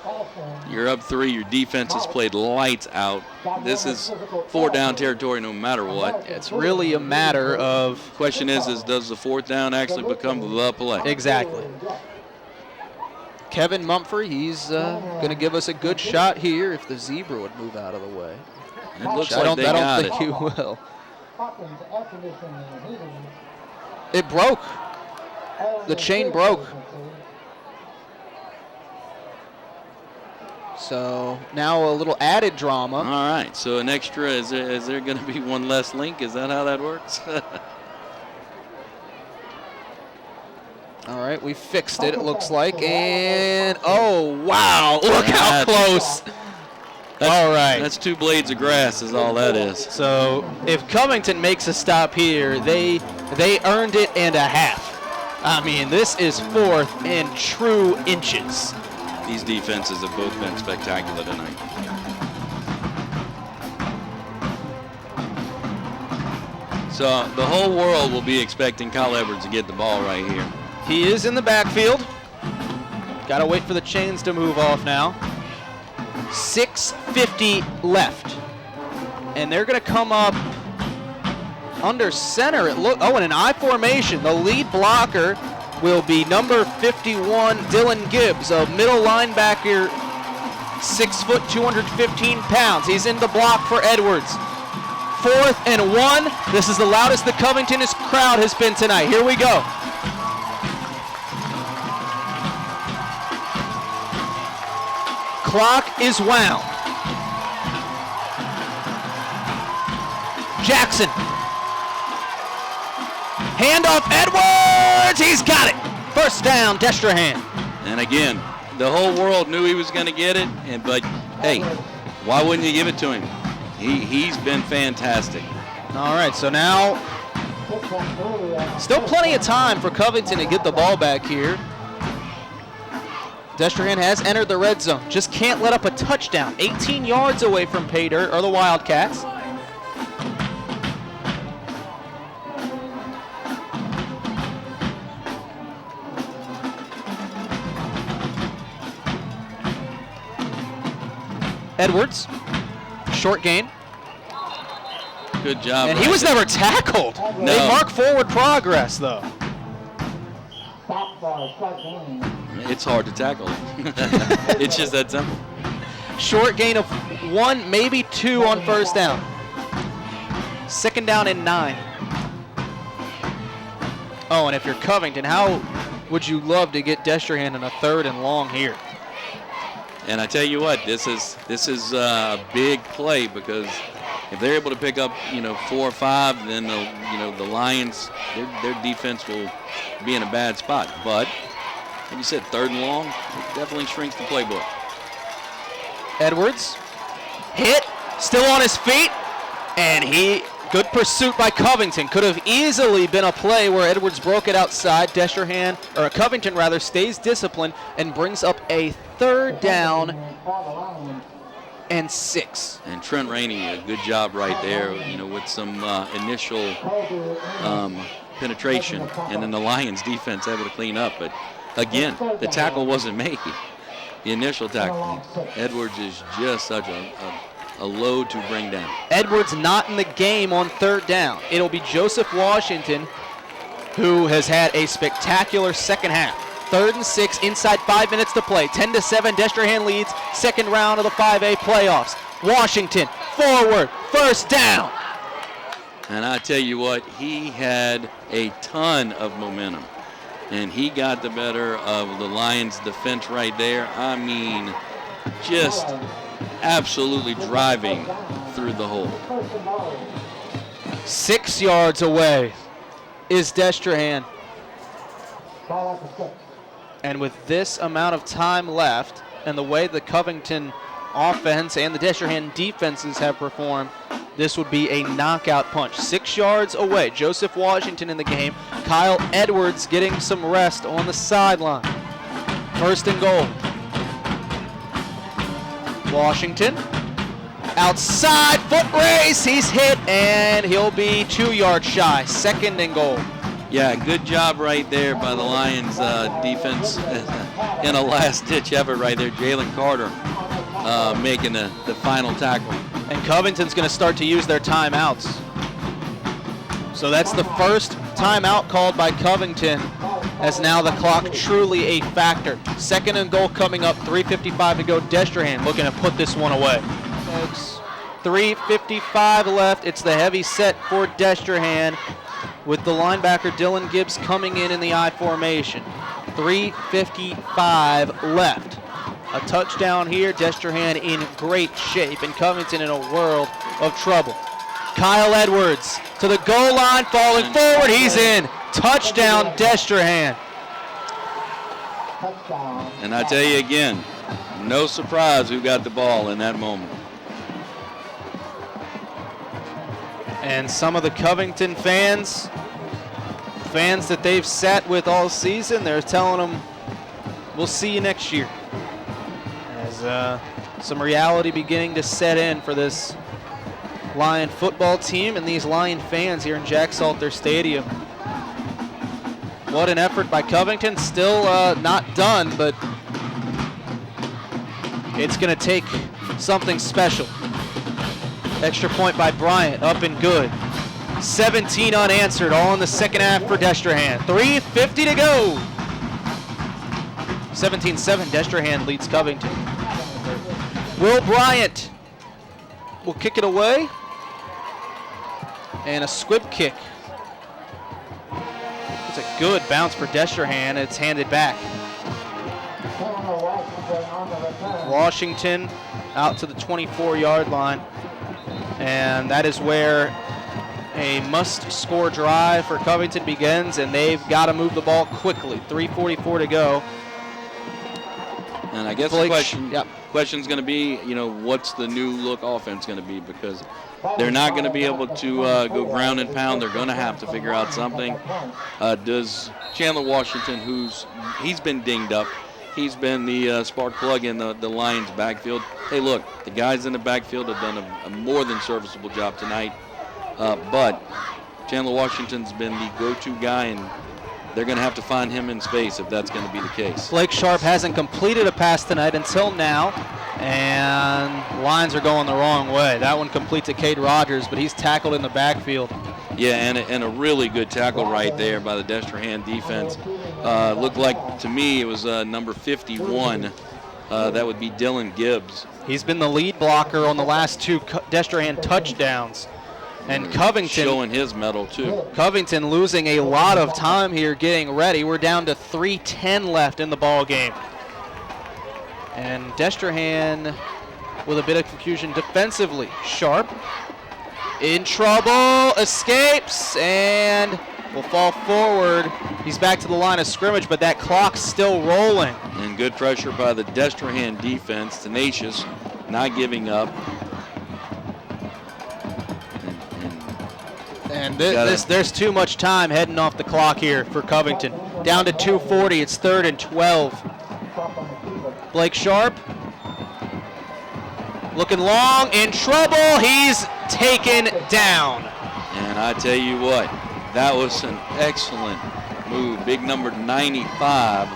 you're up 3. Your defense has played lights out. This is 4-down territory no matter what. It's really a matter of... Question is does the 4th down actually become the play? Exactly. Kevin Mumphrey, he's going to give us a good shot here if the zebra would move out of the way. It looks I like they don't got think it. he will. It broke. The chain broke. So now a little added drama. All right, so an extra, is there going to be one less link? Is that how that works? All right, we fixed it, it looks like. And, oh, wow, look how close. All right. That's 2 blades of grass is all that is. So if Covington makes a stop here, they earned it and a half. I mean, this is 4th in true inches. These defenses have both been spectacular tonight. So the whole world will be expecting Kyle Edwards to get the ball right here. He is in the backfield. Got to wait for the chains to move off now. 6:50 left. And they're going to come up under center. Oh, in an I formation. The lead blocker will be number 51, Dylan Gibbs, a middle linebacker, 6 foot, 215 pounds. He's in the block for Edwards. 4th and 1. This is the loudest the Covington crowd has been tonight. Here we go. Clock is wound. Jackson. Handoff, Edwards, he's got it. 1st down, Destrehan. And again, the whole world knew he was going to get it, but hey, why wouldn't you give it to him? He's been fantastic. All right, so now still plenty of time for Covington to get the ball back here. Destrehan has entered the red zone. Just can't let up a touchdown. 18 yards away from pay dirt are the Wildcats. Edwards, short gain. Good job. And he was never tackled. No. They mark forward progress, though. It's hard to tackle. It's just that simple. Short gain of 1, maybe 2 on 1st down. 2nd down and 9. Oh, and if you're Covington, how would you love to get Destrehan in a 3rd and long here? And I tell you what, this is a big play, because if they're able to pick up 4 or 5, then the Lions, their defense will be in a bad spot. But like you said, 3rd and long, it definitely shrinks the playbook. Edwards hit, still on his feet, and he Good pursuit by Covington. Could have easily been a play where Edwards broke it outside. Destrehan, or Covington rather, stays disciplined and brings up a 3rd down and 6. And Trent Rainey, a good job right there, with some initial penetration, and then the Lions defense able to clean up. But again, the tackle wasn't made. The initial tackle. Edwards is just such a load to bring down. Edwards not in the game on 3rd down. It'll be Joseph Washington, who has had a spectacular second half. 3rd and 6, inside 5 minutes to play. 10-7, Destrehan leads, 2nd round of the 5A playoffs. Washington, forward, 1st down. And I tell you what, he had a ton of momentum. And he got the better of the Lions defense right there. I mean, just absolutely driving through the hole. 6 yards away is Destrehan. And with this amount of time left and the way the Covington offense and the Destrehan defenses have performed, this would be a knockout punch. 6 yards away. Joseph Washington in the game. Kyle Edwards getting some rest on the sideline. 1st and goal. Washington. Outside, foot race. He's hit, and he'll be 2 yards shy. 2nd and goal. Yeah, good job right there by the Lions defense in a last-ditch effort right there. Jalen Carter making the final tackle. And Covington's going to start to use their timeouts. So that's the first timeout called by Covington, as now the clock truly a factor. 2nd and goal coming up, 3:55 to go. Destrehan looking to put this one away. Folks, 3:55 left. It's the heavy set for Destrehan, with the linebacker Dylan Gibbs coming in the I formation. 3:55 left. A touchdown here. Destrehan in great shape, and Covington in a world of trouble. Kyle Edwards to the goal line, falling forward. He's in. Touchdown, Destrehan. And I tell you again, no surprise who got the ball in that moment. And some of the Covington fans that they've sat with all season, they're telling them, we'll see you next year. As some reality beginning to set in for this Lion football team and these Lion fans here in Jack Salter Stadium. What an effort by Covington. Still not done, but it's going to take something special. Extra point by Bryant, up and good. 17 unanswered, all in the second half for Destrehan. 3:50 to go. 17-7, Destrehan leads Covington. Will Bryant will kick it away. And a squib kick. It's a good bounce for Destrehan. It's handed back. Washington out to the 24-yard line. And that is where a must-score drive for Covington begins, and they've got to move the ball quickly. 3:44 to go. And I guess the question's going to be, what's the new look offense going to be? Because they're not going to be able to go ground and pound. They're going to have to figure out something. Does Chandler Washington, he's been dinged up, he's been the spark plug in the Lions backfield. Hey, look, the guys in the backfield have done a more than serviceable job tonight. But Chandler Washington's been the go-to guy, and they're going to have to find him in space if that's going to be the case. Blake Sharp hasn't completed a pass tonight until now, and Lions are going the wrong way. That one complete to Cade Rogers, but he's tackled in the backfield. Yeah, and a really good tackle right there by the Destrehan defense. Looked like, to me, it was number 51. That would be Dylan Gibbs. He's been the lead blocker on the last 2 Destrehan touchdowns. And Covington showing his mettle too. Covington losing a lot of time here getting ready. We're down to 3:10 left in the ball game. And Destrehan with a bit of confusion defensively. Sharp in trouble, escapes, and will fall forward. He's back to the line of scrimmage, but that clock's still rolling. And good pressure by the Destrehan defense, tenacious, not giving up. And there's too much time heading off the clock here for Covington. Down to 2:40. It's 3rd and 12. Blake Sharp looking long, in trouble. He's taken down. And I tell you what, that was an excellent move. Big number 95,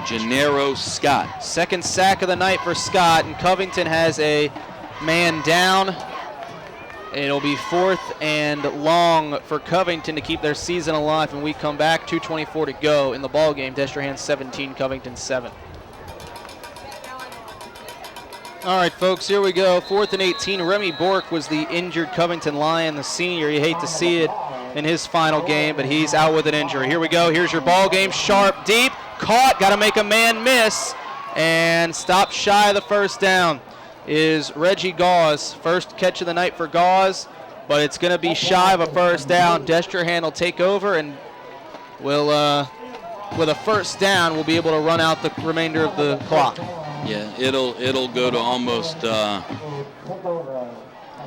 Gennaro Scott. Second sack of the night for Scott, and Covington has a man down. It'll be 4th and long for Covington to keep their season alive, and we come back. 2:24 to go in the ball game. Destrehan 17, Covington 7. All right, folks, here we go. 4th and 18. Remy Bork was the injured Covington Lion, the senior. You hate to see it in his final game, but he's out with an injury. Here we go. Here's your ball game. Sharp, deep, caught. Got to make a man miss, and stop shy of the first down is Reggie Gauze. First catch of the night for Gauze, but it's going to be shy of a first down. Destrehan will take over, and will, with a first down, we'll be able to run out the remainder of the clock. Yeah, it'll go to almost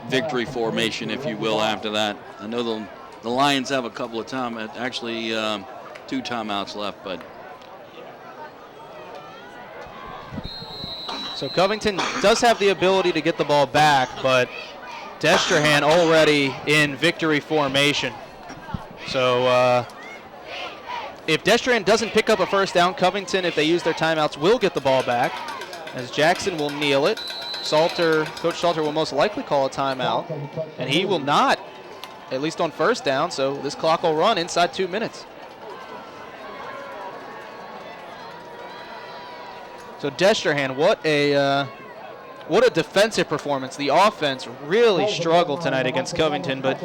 victory formation, if you will, after that. I know the Lions have a couple of two timeouts left, but. So Covington does have the ability to get the ball back, but Destrehan already in victory formation. So if Destrehan doesn't pick up a first down, Covington, if they use their timeouts, will get the ball back, as Jackson will kneel it. Coach Salter will most likely call a timeout, and he will not, at least on first down, so this clock will run inside 2 minutes. So Destrehan, what a defensive performance. The offense really struggled tonight against Covington, but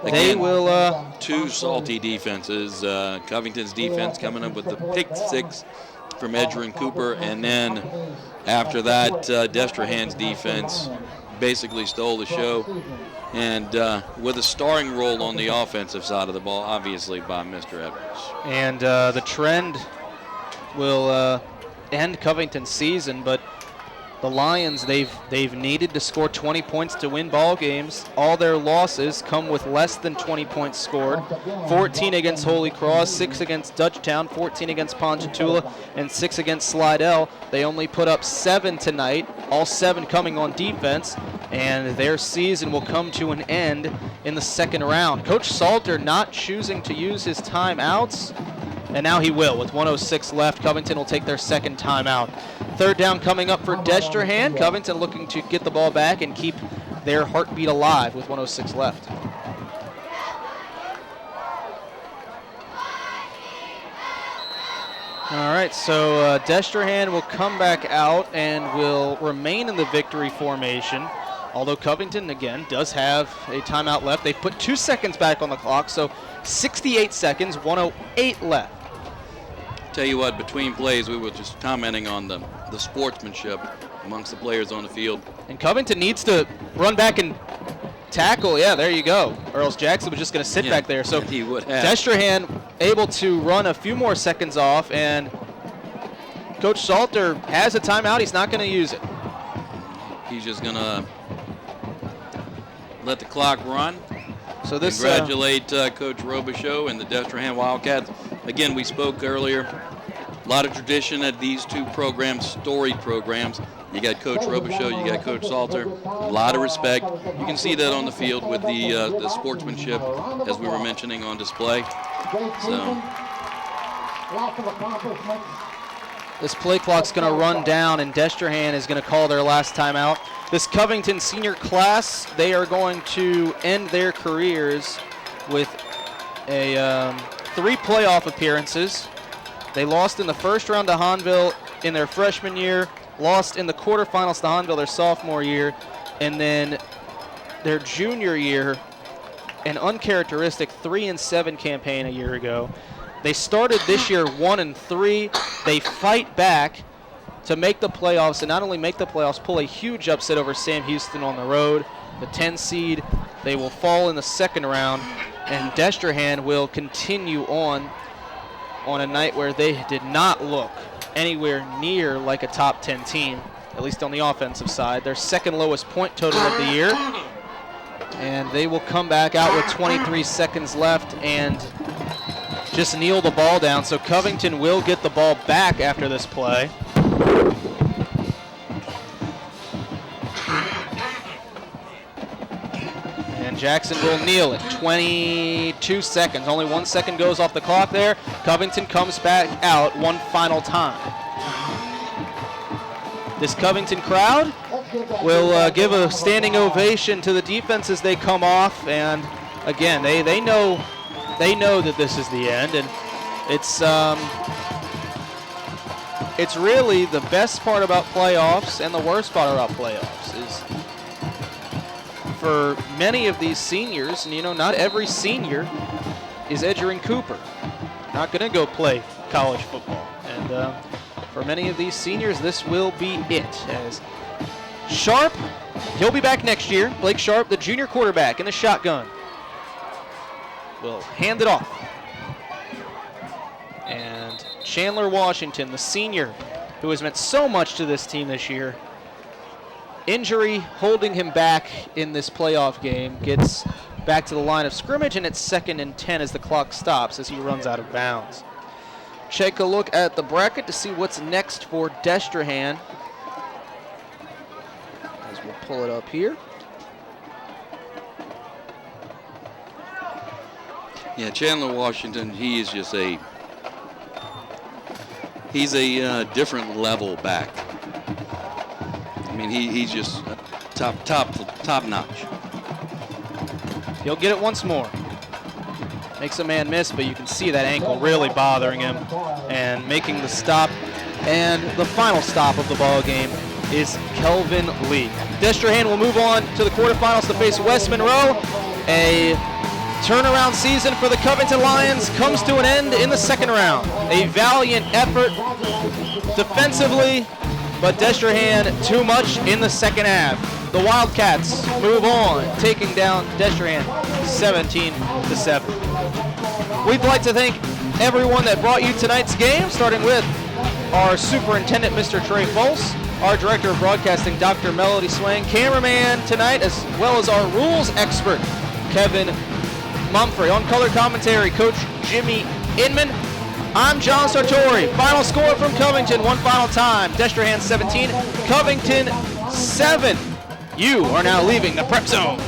they will. Two salty defenses. Covington's defense coming up with the pick 6 from Edgerrin Cooper, and then after that, Destrehan's defense basically stole the show, and with a starring role on the offensive side of the ball, obviously by Mr. Edwards. And the trend will end Covington's season, but the Lions, they've needed to score 20 points to win ball games. All their losses come with less than 20 points scored. 14 against Holy Cross, 6 against Dutchtown, 14 against Ponchatoula, and 6 against Slidell. They only put up 7 tonight, all 7 coming on defense, and their season will come to an end in the second round. Coach Salter not choosing to use his timeouts, and now he will. With 1:06 left, Covington will take their second timeout. Third down coming up for Destrehan. Covington looking to get the ball back and keep their heartbeat alive with 1:06 left. All right, so Destrehan will come back out and will remain in the victory formation. Although Covington, again, does have a timeout left. They put 2 seconds back on the clock, so 68 seconds, 1:08 left. Tell you what, between plays, we were just commenting on the sportsmanship amongst the players on the field. And Covington needs to run back and tackle. Yeah, there you go. Or else Jackson was just going to sit back there. So he would have. Destrehan able to run a few more seconds off, and Coach Salter has a timeout. He's not going to use it. He's just going to let the clock run. So this congratulate Coach Robichaux and the Destrehan Wildcats. Again, we spoke earlier. A lot of tradition at these two programs, storied programs. You got Coach Robichaux, you got Coach Salter. A lot of respect. You can see that on the field with the sportsmanship, as we were mentioning, on display. So this play clock's going to run down, and Destrehan is going to call their last timeout. This Covington senior class, they are going to end their careers with 3 playoff appearances. They lost in the first round to Hahnville in their freshman year, lost in the quarterfinals to Hahnville their sophomore year, and then their junior year, an uncharacteristic 3-7 campaign a year ago. They started this year 1-3. They fight back to make the playoffs, and not only make the playoffs, pull a huge upset over Sam Houston on the road, the 10 seed. They will fall in the second round, and Destrehan will continue on a night where they did not look anywhere near like a top 10 team, at least on the offensive side. Their second lowest point total of the year. And they will come back out with 23 seconds left and just kneel the ball down. So Covington will get the ball back after this play. And Jackson will kneel it. 22 seconds. Only 1 second goes off the clock there. Covington comes back out one final time. This Covington crowd will give a standing ovation to the defense as they come off. And again, they know that this is the end, and it's really the best part about playoffs and the worst part about playoffs is for many of these seniors, and not every senior is Edgerrin Cooper. Not going to go play college football. And for many of these seniors, this will be it. As Sharp, he'll be back next year. Blake Sharp, the junior quarterback in the shotgun, will hand it off. And Chandler Washington, the senior who has meant so much to this team this year, injury holding him back in this playoff game, gets back to the line of scrimmage, and it's 2nd and 10 as the clock stops as he runs out of bounds. Take a look at the bracket to see what's next for Destrehan, as we'll pull it up here. Yeah, Chandler Washington, he's a different level back. I mean, he's just top notch. He'll get it once more. Makes a man miss, but you can see that ankle really bothering him and making the stop. And the final stop of the ball game is Kelvin Lee. Destrehan will move on to the quarterfinals to face West Monroe. A turnaround season for the Covington Lions comes to an end in the 2nd round. A valiant effort defensively, but Destrehan too much in the 2nd half. The Wildcats move on, taking down Destrehan 17-7. We'd like to thank everyone that brought you tonight's game, starting with our superintendent, Mr. Trey Folse, our director of broadcasting, Dr. Melody Swang, cameraman tonight, as well as our rules expert, Kevin Mumphrey. On color commentary, Coach Jimmy Inman. I'm John Sartori. Final score from Covington, one final time. Destrehan 17, Covington 7. You are now leaving the Prep Zone.